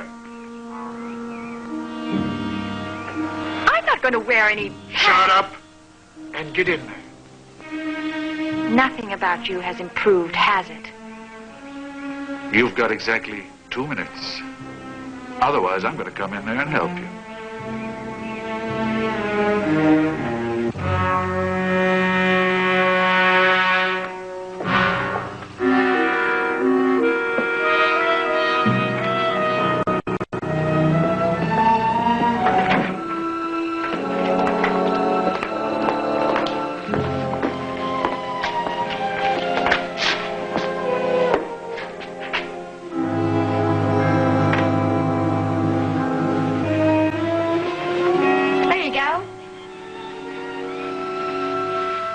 I'm not going to wear any... Shut up and get in there. Nothing about you has improved, has it? You've got exactly 2 minutes. Otherwise, I'm going to come in there and help you.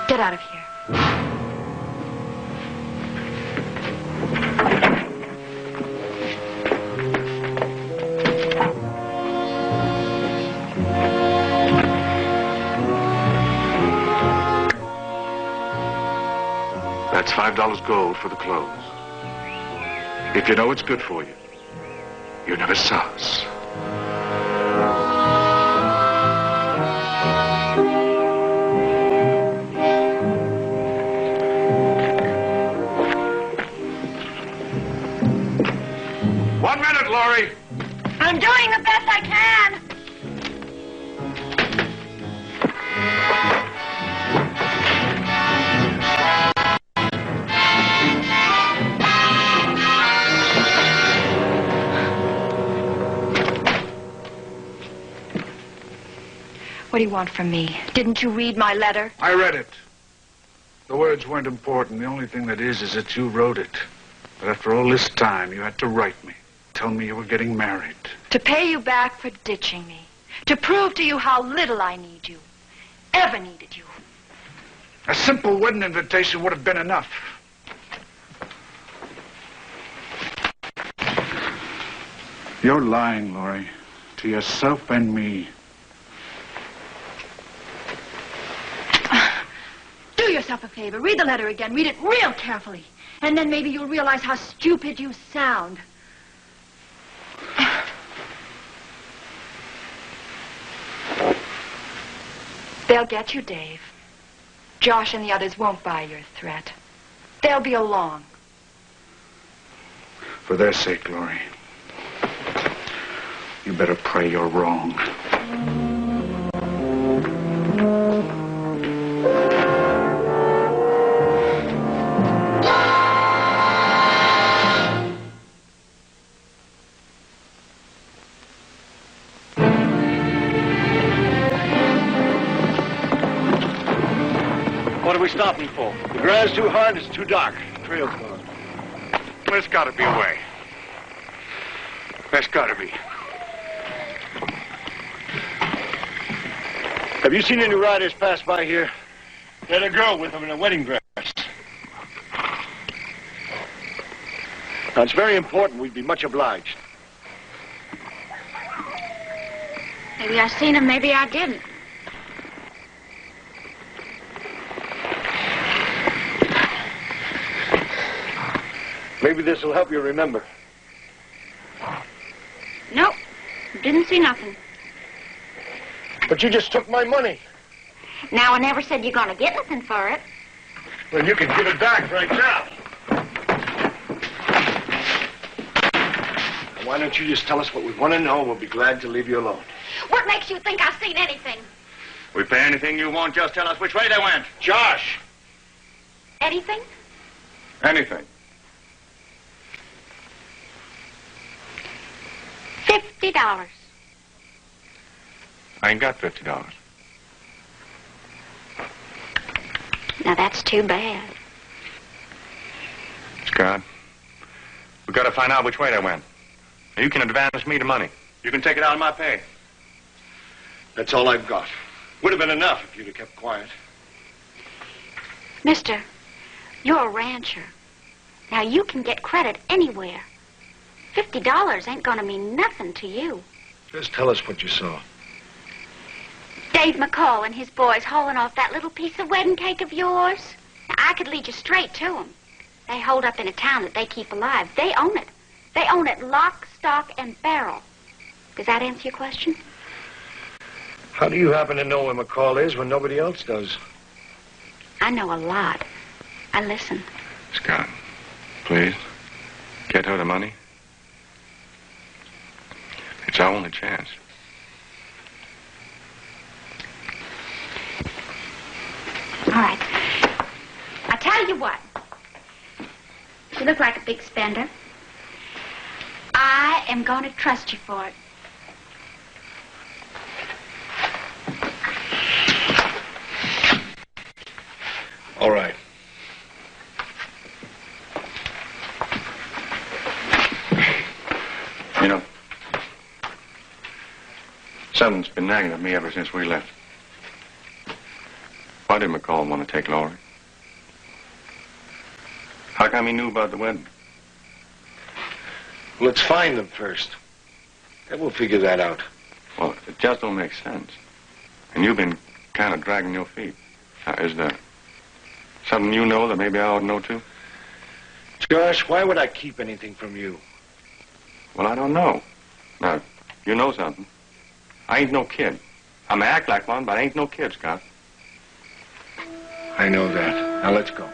Get out of here. That's $5 gold for the clothes. If you know it's good for you, you never saw us. Laurie. I'm doing the best I can. What do you want from me? Didn't you read my letter? I read it. The words weren't important. The only thing that is that you wrote it. But after all this time, you had to write me. Tell me you were getting married. To pay you back for ditching me. To prove to you how little I need you. Ever needed you. A simple wedding invitation would have been enough. You're lying, Laurie. To yourself and me. Do yourself a favor. Read the letter again. Read it real carefully. And then maybe you'll realize how stupid you sound. They'll get you, Dave. Josh and the others won't buy your threat. They'll be along. For their sake, Laurie, you better pray you're wrong. What are we stopping for? The grass too hard, it's too dark. Trail's gone. There's got to be a way. There's got to be. Have you seen any riders pass by here? There's a girl with them in a wedding dress. Now, it's very important. We'd be much obliged. Maybe I seen him, maybe I didn't. Maybe this will help you remember. Nope. Didn't see nothing. But you just took my money. Now, I never said you're going to get nothing for it. Well, you can give it back right now. Now, why don't you just tell us what we want to know, and we'll be glad to leave you alone. What makes you think I've seen anything? We pay anything you want, just tell us which way they went. Josh! Anything? Anything. $50. I ain't got $50. Now, that's too bad. Scott, we got to find out which way they went. Now, you can advance me the money. You can take it out of my pay. That's all I've got. Would have been enough if you'd have kept quiet. Mister, you're a rancher. Now, you can get credit anywhere. $50 ain't going to mean nothing to you. Just tell us what you saw. Dave Dave McCall and his boys hauling off that little piece of wedding cake of yours? Now, I could lead you straight to them. They hold up in a town that they keep alive. They own it. They own it lock, stock, and barrel. Does that answer your question? How do you happen to know where McCall is when nobody else does? I know a lot. I listen. Scott, please, get her the money. It's our only chance. All right. I tell you what. You look like a big spender. I am going to trust you for it. All right. You know, something's been nagging at me ever since we left. Why did McCall want to take Laurie? How come he knew about the wedding? Let's find them first. Then we'll figure that out. Well, it just don't make sense. And you've been kind of dragging your feet. Now, is there something you know that maybe I ought to know too? Josh, why would I keep anything from you? Well, I don't know. Now, you know something. I ain't no kid. I may act like one, but I ain't no kid, Scott. I know that. Now let's go.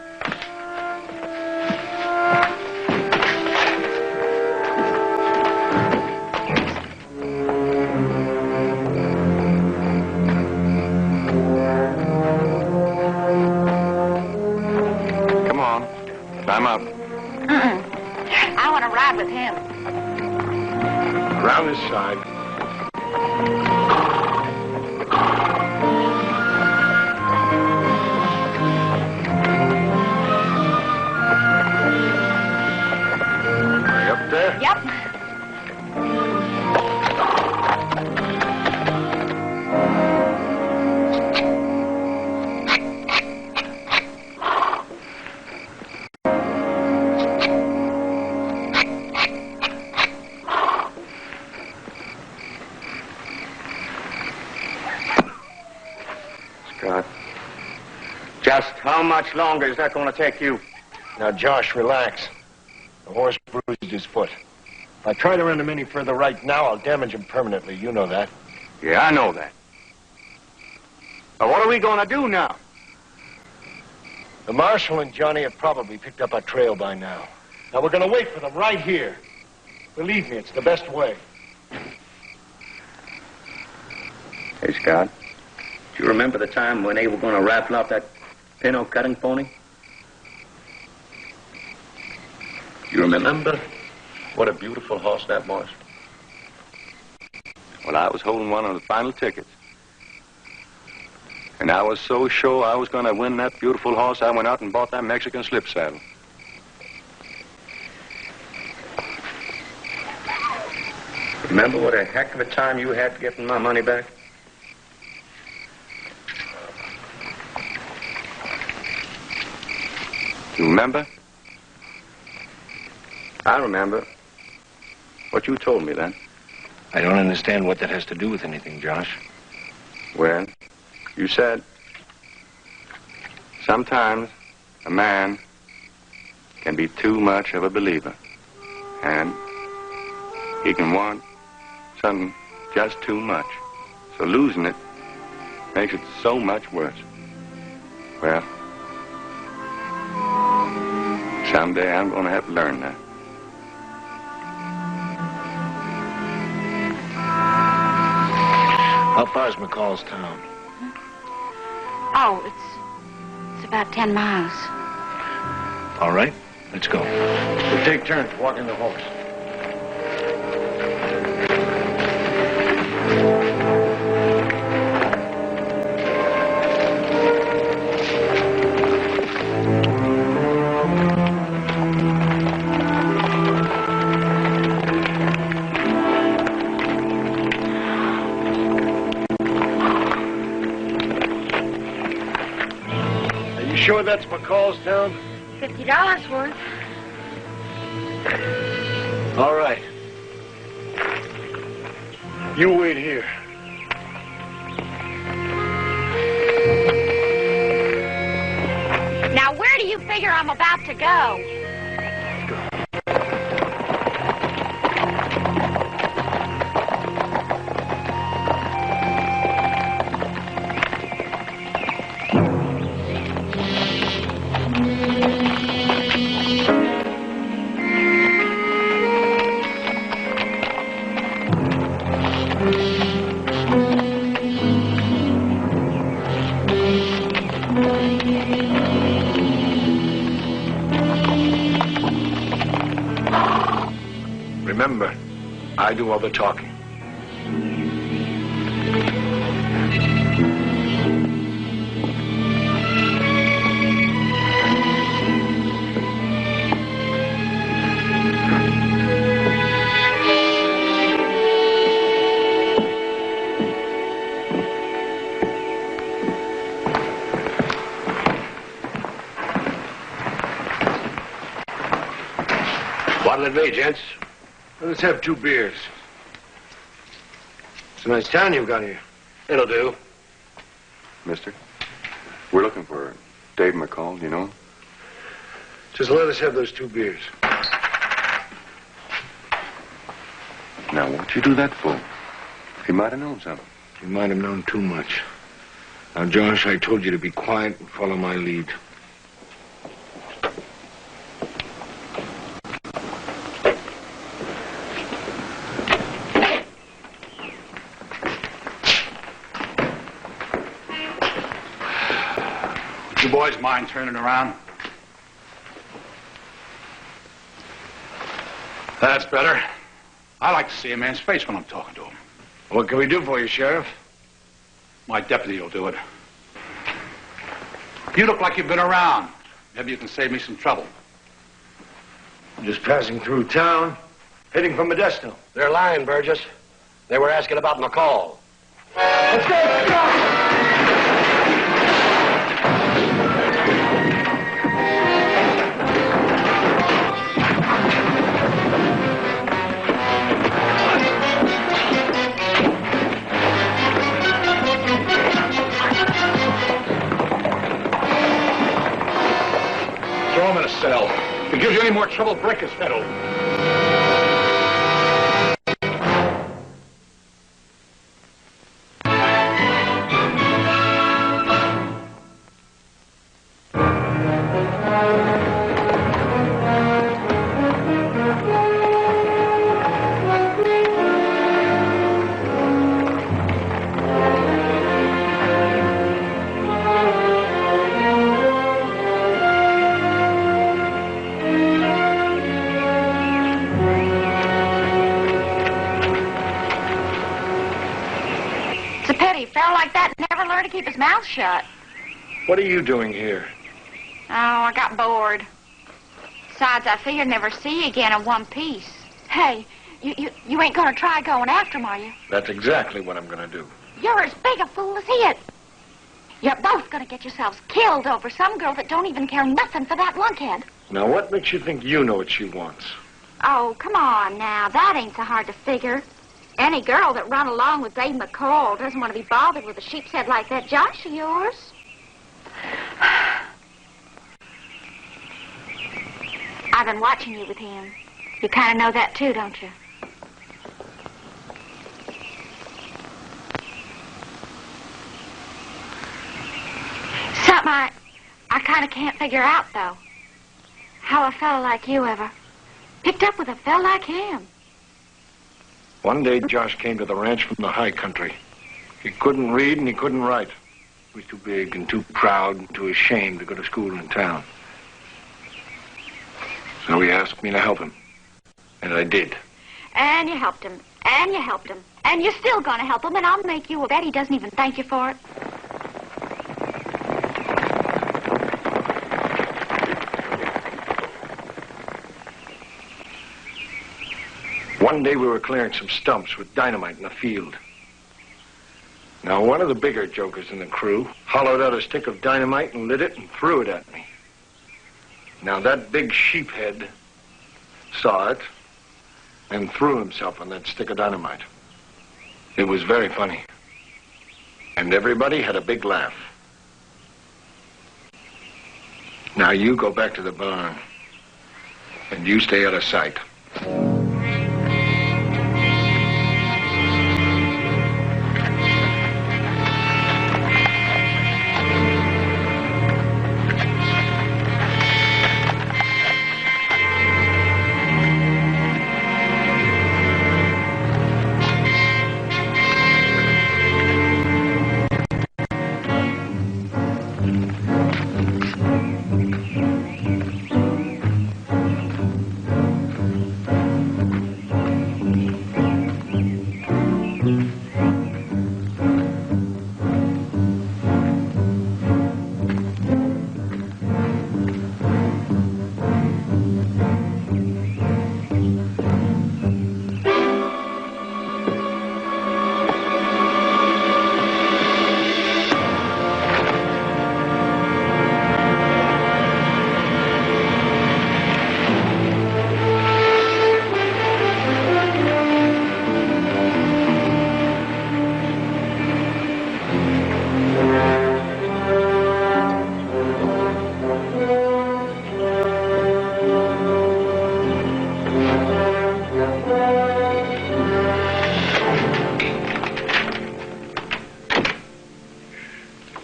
Come on. Climb up. I want to ride with him. Around this side. Are you up there? Yep. Scott, just how much longer is that going to take you? Now, Josh, relax. The horse bruised his foot. If I try to run him any further right now, I'll damage him permanently. You know that. Yeah, I know that. But what are we going to do now? The marshal and Johnny have probably picked up our trail by now. Now, we're going to wait for them right here. Believe me, it's the best way. Hey, Scott, do you remember the time when they were going to raffle off that pinto cutting pony? You remember? What a beautiful horse that was. Well, I was holding one of the final tickets. And I was so sure I was going to win that beautiful horse, I went out and bought that Mexican slip saddle. Remember what a heck of a time you had getting my money back? You remember? I remember what you told me then. I don't understand what that has to do with anything, Josh. Well, you said sometimes a man can be too much of a believer. And he can want something just too much. So losing it makes it so much worse. Well, someday I'm going to have to learn that. How far is McCall's town? Oh, it's about 10 miles. All right, let's go. We'll take turns walking the horse. Sure that's McCall's town? $50 worth. All right. You wait here. I'm about to go. Remember, I do all the talking. What'll it be, gents? Let's have 2 beers. It's a nice town you've got here. It'll do. Mister, we're looking for Dave McCall. Do you know him? Just let us have those 2 beers. Now, what'd you do that for? He might have known something. He might have known too much. Now, Josh, I told you to be quiet and follow my lead. You boys mind turning around? That's better. I like to see a man's face when I'm talking to him. What can we do for you, Sheriff? My deputy will do it. You look like you've been around. Maybe you can save me some trouble. I'm just passing through town, heading for Modesto. They're lying, Burgess. They were asking about McCall. Let's go! Throw him in a cell. If he gives you any more trouble, break his head open. Keep his mouth shut. What are you doing here? Oh, I got bored. Besides, I figured never see you again in one piece. Hey, you ain't gonna try going after him, are you? That's exactly what I'm gonna do. You're as big a fool as he is. You're both gonna get yourselves killed over some girl that don't even care nothing for that lunkhead. Now, what makes you think you know what she wants? Oh, come on now. That ain't so hard to figure. Any girl that run along with Dave McCall doesn't want to be bothered with a sheep's head like that Josh of yours. I've been watching you with him. You kind of know that too, don't you? Something I kind of can't figure out, though. How a fella like you ever picked up with a fella like him. One day, Josh came to the ranch from the high country. He couldn't read and he couldn't write. He was too big and too proud and too ashamed to go to school in town. So he asked me to help him. And I did. And you helped him. And you helped him. And you're still going to help him, and I'll make you a bet he doesn't even thank you for it. One day we were clearing some stumps with dynamite in the field. Now, one of the bigger jokers in the crew hollowed out a stick of dynamite and lit it and threw it at me. Now, that big sheephead saw it and threw himself on that stick of dynamite. It was very funny. And everybody had a big laugh. Now you go back to the barn. And you stay out of sight.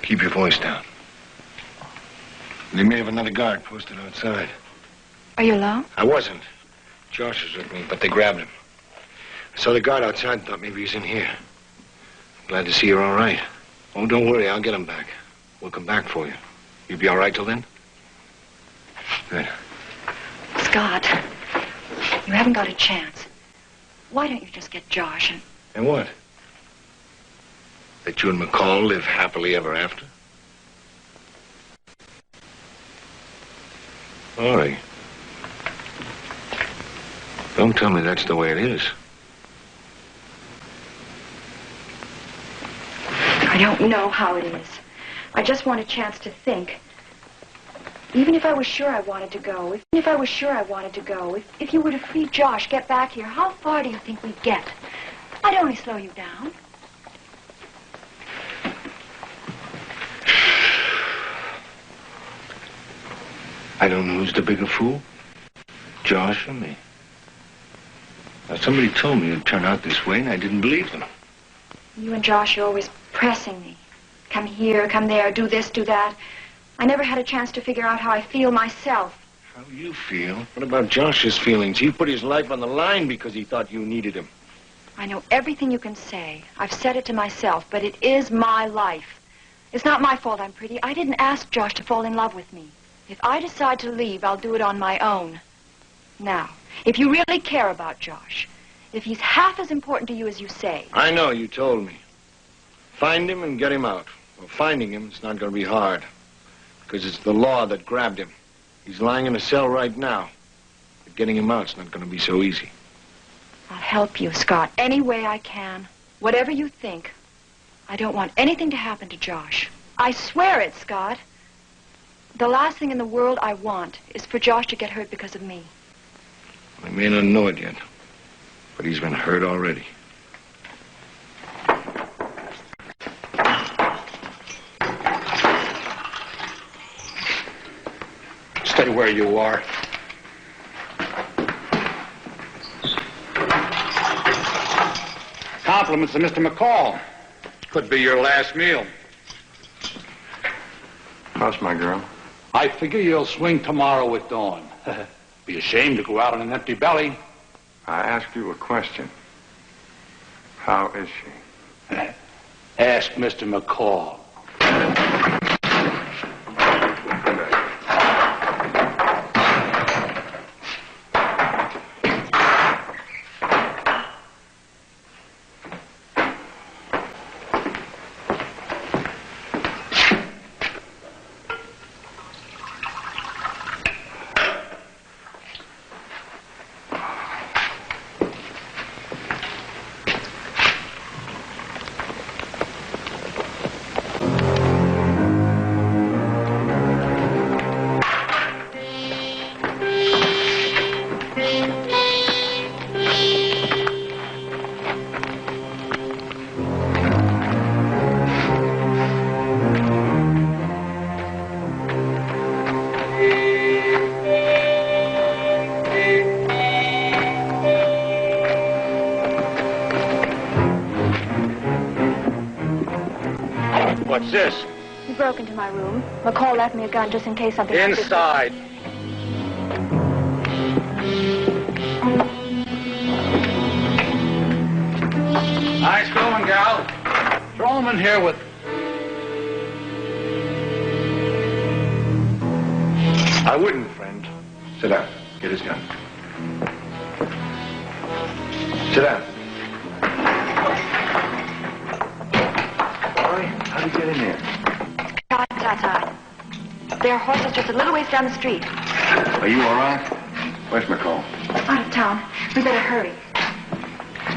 Keep your voice down. They may have another guard posted outside. Are you alone? I wasn't. Josh was with me, but they grabbed him. I saw the guard outside and thought maybe he's in here. Glad to see you're all right. Oh, don't worry, I'll get him back. We'll come back for you. You'll be all right till then? Good. Scott, you haven't got a chance. Why don't you just get Josh and... And what? That you and McCall live happily ever after? All right. Don't tell me that's the way it is. I don't know how it is. I just want a chance to think. Even if I was sure I wanted to go, if you were to free Josh, get back here, how far do you think we'd get? I'd only slow you down. I don't know who's the bigger fool, Josh or me. Now, somebody told me it'd turn out this way, and I didn't believe them. You and Josh are always pressing me. Come here, come there, do this, do that. I never had a chance to figure out how I feel myself. How you feel? What about Josh's feelings? He put his life on the line because he thought you needed him. I know everything you can say. I've said it to myself, but it is my life. It's not my fault I'm pretty. I didn't ask Josh to fall in love with me. If I decide to leave, I'll do it on my own. Now, if you really care about Josh, if he's half as important to you as you say... I know, you told me. Find him and get him out. Well, finding him is not going to be hard, because it's the law that grabbed him. He's lying in a cell right now. But getting him out's not going to be so easy. I'll help you, Scott, any way I can. Whatever you think. I don't want anything to happen to Josh. I swear it, Scott. The last thing in the world I want is for Josh to get hurt because of me. I may not know it yet, but he's been hurt already. Stay where you are. Compliments to Mr. McCall. Could be your last meal. How's my girl? I figure you'll swing tomorrow with Dawn. Be ashamed to go out on an empty belly. I asked you a question. How is she? Ask Mr. McCall. Who's this? He broke into my room. McCall left me a gun just in case something... Inside. Nice going, gal. Throw him in here with... I wouldn't, friend. Sit down. Get his gun. Sit down. All right. How'd you get in here? Shots outside. There are horses just a little ways down the street. Are you all right? Where's McCall? Out of town. We better hurry.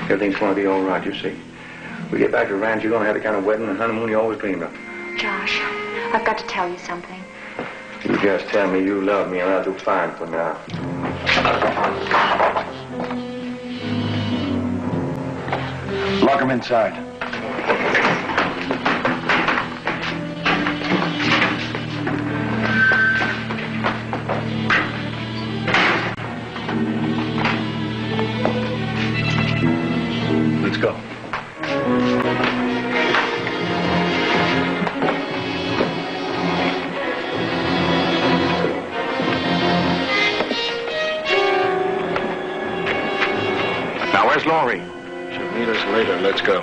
Everything's going to be all right, you see. We get back to the ranch, you're going to have the kind of wedding and honeymoon you always dreamed of. Josh, I've got to tell you something. You just tell me you love me and I'll do fine for now. Lock him inside. Let's go. Now, where's Laurie? She'll meet us later. Let's go.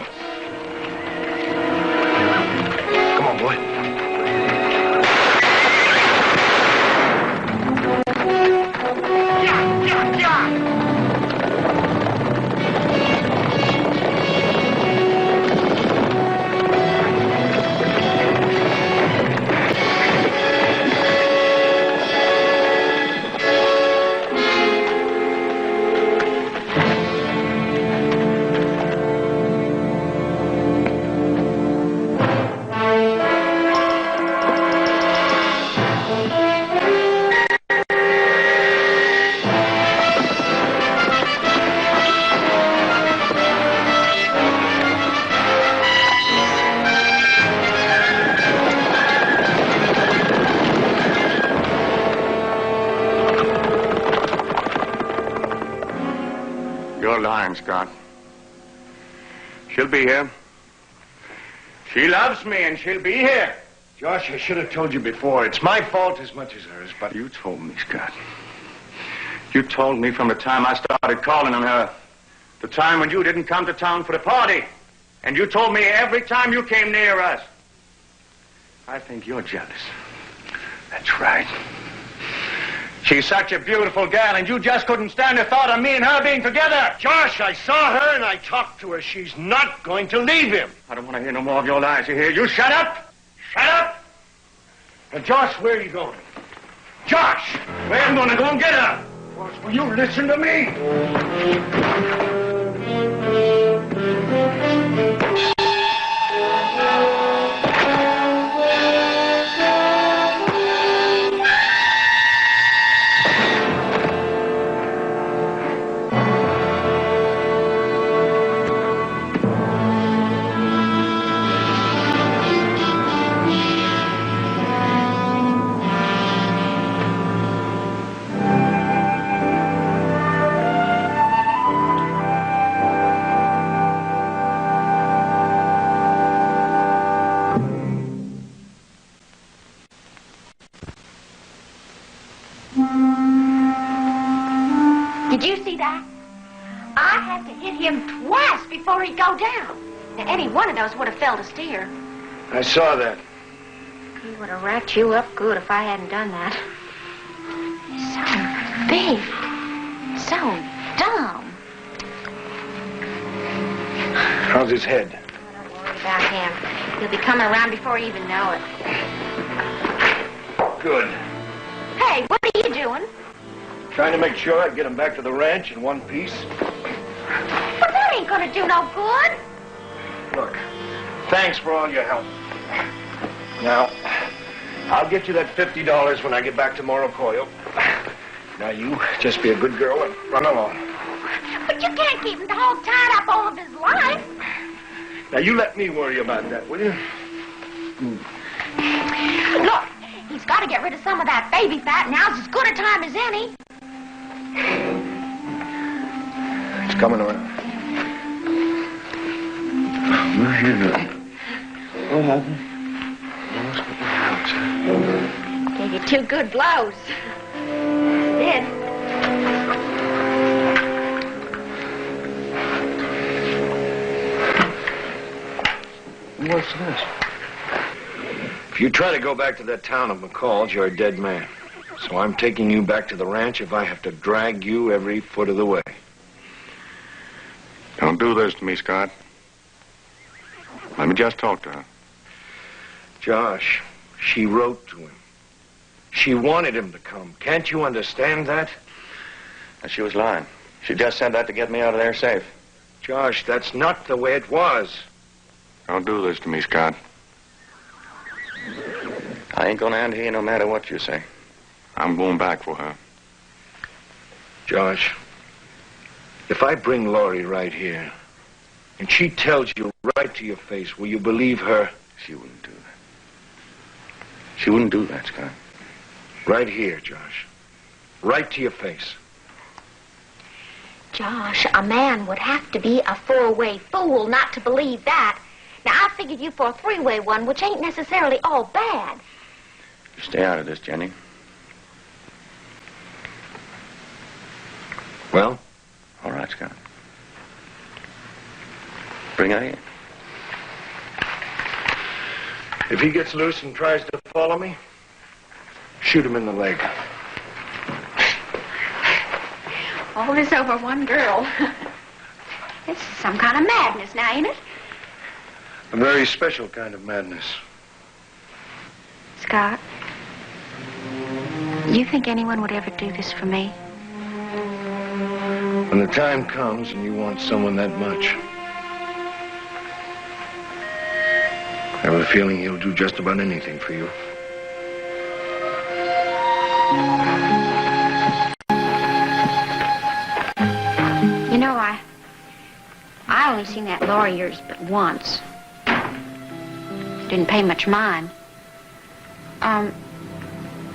Come on, boy. You're lying, Scott. She'll be here. She loves me, and she'll be here. Josh, I should have told you before. It's my fault as much as hers, but... You told me, Scott. You told me from the time I started calling on her. The time when you didn't come to town for the party. And you told me every time you came near us. I think you're jealous. That's right. She's such a beautiful gal, and you just couldn't stand the thought of me and her being together. Josh, I saw her and I talked to her. She's not going to leave him. I don't want to hear no more of your lies, you hear? You shut up! Shut up! Now, Josh, where are you going? Josh! Where am I going to go and get her? Josh, will you listen to me? Did you see that? I had to hit him twice before he'd go down. Now, any one of those would have felled a steer. I saw that. He would have racked you up good if I hadn't done that. So big. So dumb. How's his head? Don't worry about him. He'll be coming around before you even know it. Good. Hey, what are you doing? Trying to make sure I get him back to the ranch in one piece. But that ain't gonna do no good. Look, thanks for all your help. Now, I'll get you that $50 when I get back to Morro Coyo. Now, you just be a good girl and run along. But you can't keep him all tied up all of his life. Now, you let me worry about that, will you? Look, he's got to get rid of some of that baby fat. Now's as good a time as any. It's coming around. What happened? Gave you 2 good blows. Did. What's this? If you try to go back to that town of McCall's, you're a dead man. So I'm taking you back to the ranch if I have to drag you every foot of the way. Don't do this to me, Scott. Let me just talk to her. Josh, she wrote to him. She wanted him to come. Can't you understand that? And she was lying. She just said that to get me out of there safe. Josh, that's not the way it was. Don't do this to me, Scott. I ain't gonna end here no matter what you say. I'm going back for her. Josh, if I bring Laurie right here, and she tells you right to your face, will you believe her? She wouldn't do that. She wouldn't do that, Scott. Right here, Josh. Right to your face. Josh, a man would have to be a 4-way fool not to believe that. Now, I figured you for a 3-way one, which ain't necessarily all bad. You stay out of this, Jenny. Well? All right, Scott. Bring her here. If he gets loose and tries to follow me, shoot him in the leg. All this over one girl. This is some kind of madness now, ain't it? A very special kind of madness. Scott, you think anyone would ever do this for me? When the time comes and you want someone that much, I have a feeling he'll do just about anything for you. You know, I only seen that Laurie of yours but once. Didn't pay much mind.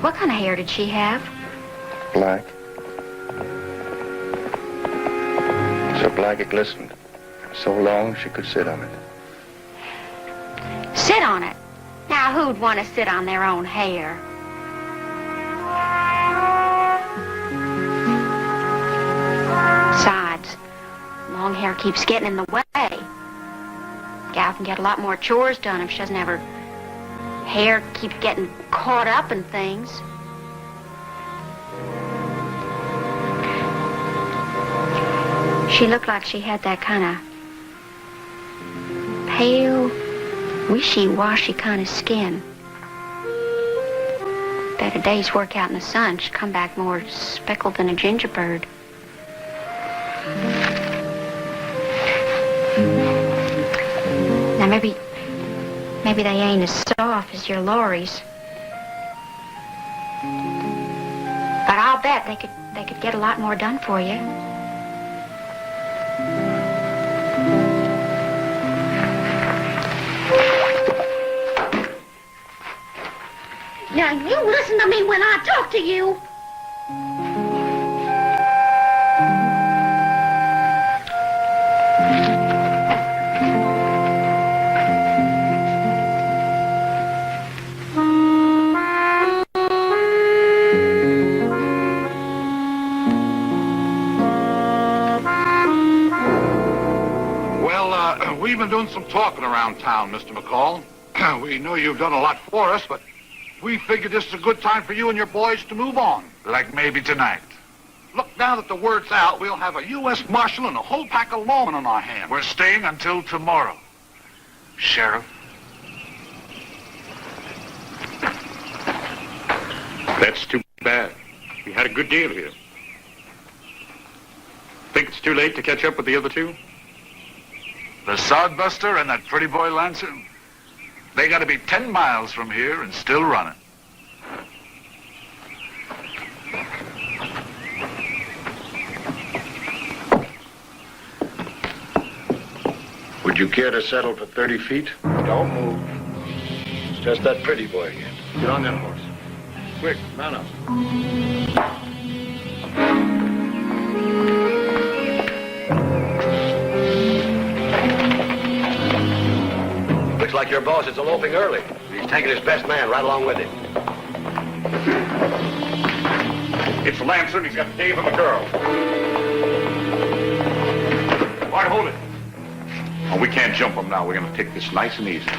What kind of hair did she have? Black. So black it glistened. So long she could sit on it. Sit on it? Now, who'd want to sit on their own hair? Besides, long hair keeps getting in the way. Gal can get a lot more chores done if she doesn't have her hair keep getting caught up in things. She looked like she had that kind of pale, wishy-washy kind of skin. Bet a day's work out in the sun, she'd come back more speckled than a gingerbread. Now, maybe they ain't as soft as your Laurie's. But I'll bet they could get a lot more done for you. Now, you listen to me when I talk to you. We've been doing some talking around town, Mr. McCall. We know you've done a lot for us, but we figured this is a good time for you and your boys to move on. Like maybe tonight. Look, now that the word's out, we'll have a U.S. Marshal and a whole pack of lawmen on our hands. We're staying until tomorrow. Sheriff? That's too bad. We had a good deal here. Think it's too late to catch up with the other two? The Sodbuster and that pretty boy Lancer? They gotta be 10 miles from here and still running. Would you care to settle for 30 feet? Don't move. It's just that pretty boy again. Get on that horse. Quick, mount up. Looks like your boss is eloping early. He's taking his best man right along with him. It's Lancer, and he's got Dave and the girl. All right, hold it. Oh, we can't jump him now. We're going to take this nice and easy.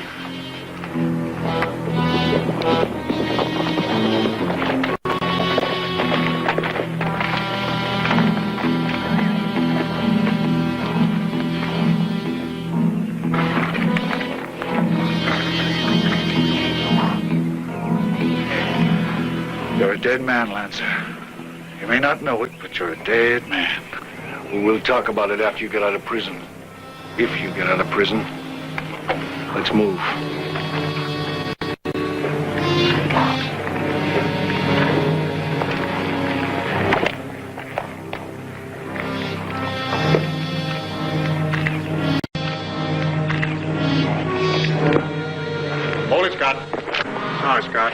You're a dead man, Lancer. You may not know it, but you're a dead man. We'll talk about it after you get out of prison. If you get out of prison. Let's move. Hold it, Scott. Sorry, Scott.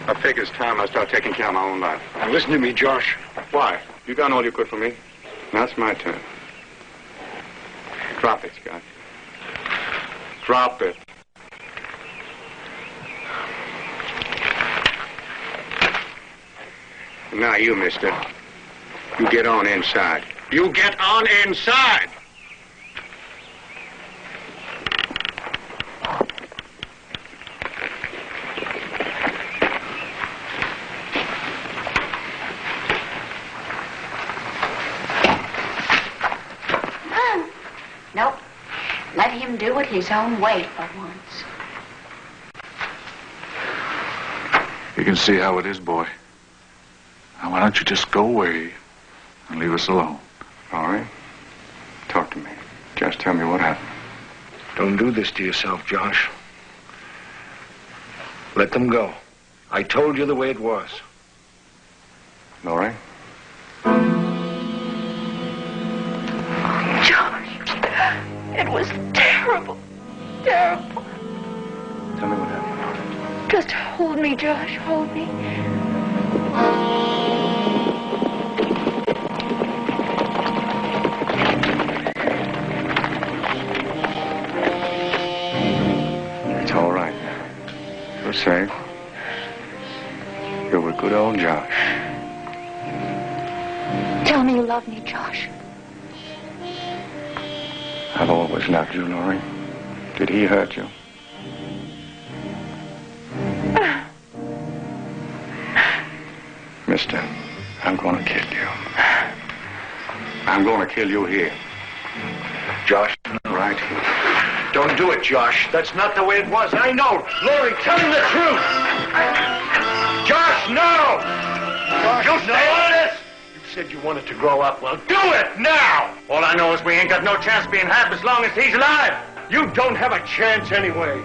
I figure it's time I start taking care of my own life. Now listen to me, Josh. Why? You done all you could for me. Now it's my turn. Drop it, Scott. Drop it. Now you, mister. You get on inside. You get on inside! Nope. Let him do it his own way for once. You can see how it is, boy. Now, why don't you just go away and leave us alone? All right. Talk to me. Just tell me what happened. Don't do this to yourself, Josh. Let them go. I told you the way it was. Laurie? Josh, it was terrible. Terrible. Tell me what happened. Just hold me, Josh. Hold me. It's all right. You're safe. You're with good old Josh. Tell me you love me, Josh. I've always loved you, Laurie. Did he hurt you? Mister, I'm going to kill you. I'm going to kill you here. Josh, right here. don't do it, Josh. That's not the way it was. I know. Laurie, tell him the truth. Josh, no! Josh, you stay on this! You said you wanted to grow up. Well, do it now! All I know is we ain't got no chance being happy as long as he's alive. You don't have a chance anyway.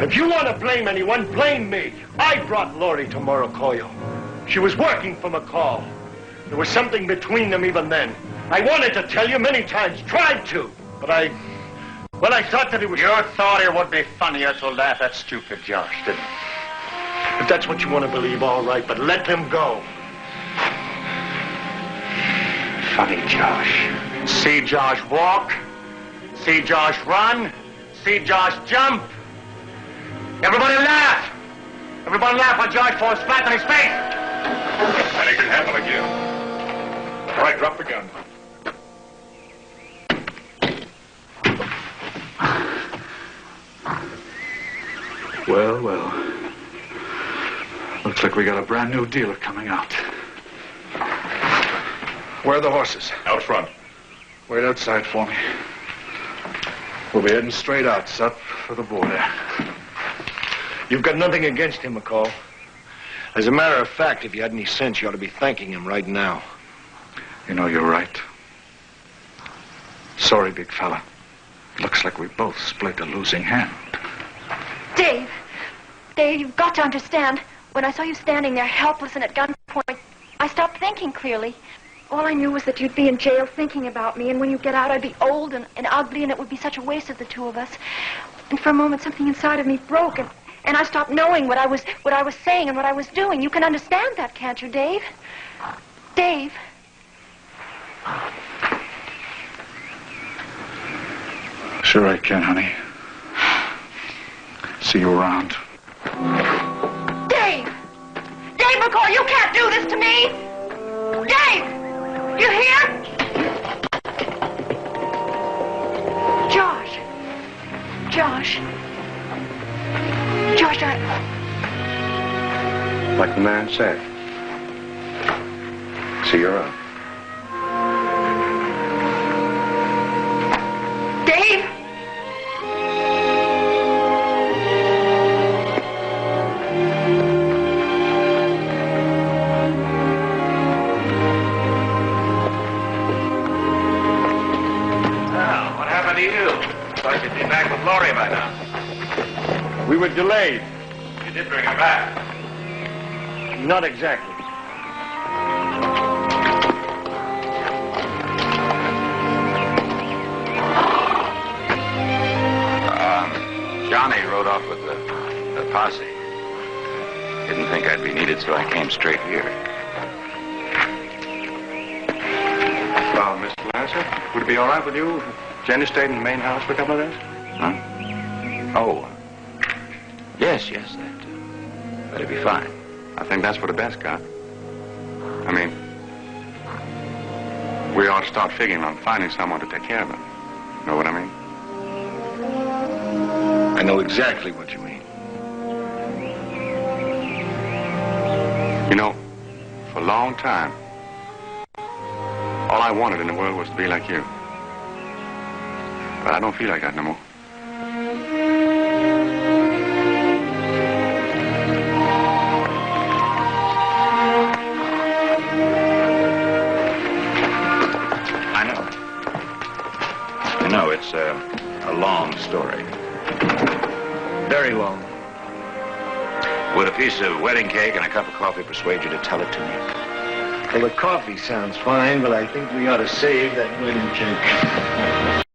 If you want to blame anyone, blame me. I brought Laurie to Morro Coyo. She was working for McCall. There was something between them even then. I wanted to tell you many times, tried to, but I thought that it was... You thought it would be funnier to laugh at stupid Josh, didn't you? If that's what you want to believe, all right, but let them go. Funny Josh. See Josh walk, see Josh run, see Josh jump. Everybody laugh! Everybody laugh when Josh falls flat on his face! That ain't gonna happen again. All right, drop the gun. Well, well. Looks like we got a brand new dealer coming out. Where are the horses? Out front. Wait outside for me. We'll be heading straight out, up for the border. You've got nothing against him, McCall. As a matter of fact, if you had any sense, you ought to be thanking him right now. You know, you're right. Sorry, big fella. Looks like we both split a losing hand. Dave, you've got to understand. When I saw you standing there helpless and at gunpoint, I stopped thinking clearly. All I knew was that you'd be in jail thinking about me, and when you get out, I'd be old and ugly, and it would be such a waste of the two of us. And for a moment, something inside of me broke, and I stopped knowing what I was saying and what I was doing. You can understand that, can't you, Dave? Dave. Sure I can, honey. See you around. Dave! Dave McCall, you can't do this to me! Dave! You hear? Josh! Josh! Josh, Like the man said. See you around. Dave! Well, what happened to you? Thought you'd be back with Laurie by now. We were delayed. You did bring her back. Not exactly. Johnny rode off with the posse. Didn't think I'd be needed, so I came straight here. Well, Mr. Lancer, would it be all right with you if Jenny stayed in the main house for a couple of days? Huh? Oh. Yes, that'd be fine. I think that's for the best, Scott. I mean, we ought to start figuring on finding someone to take care of them. Know what I mean? I know exactly what you mean. You know, for a long time, all I wanted in the world was to be like you. But I don't feel like that no more. I know, it's a long story. Very long. Would a piece of wedding cake and a cup of coffee persuade you to tell it to me? Well, the coffee sounds fine, but I think we ought to save that wedding cake.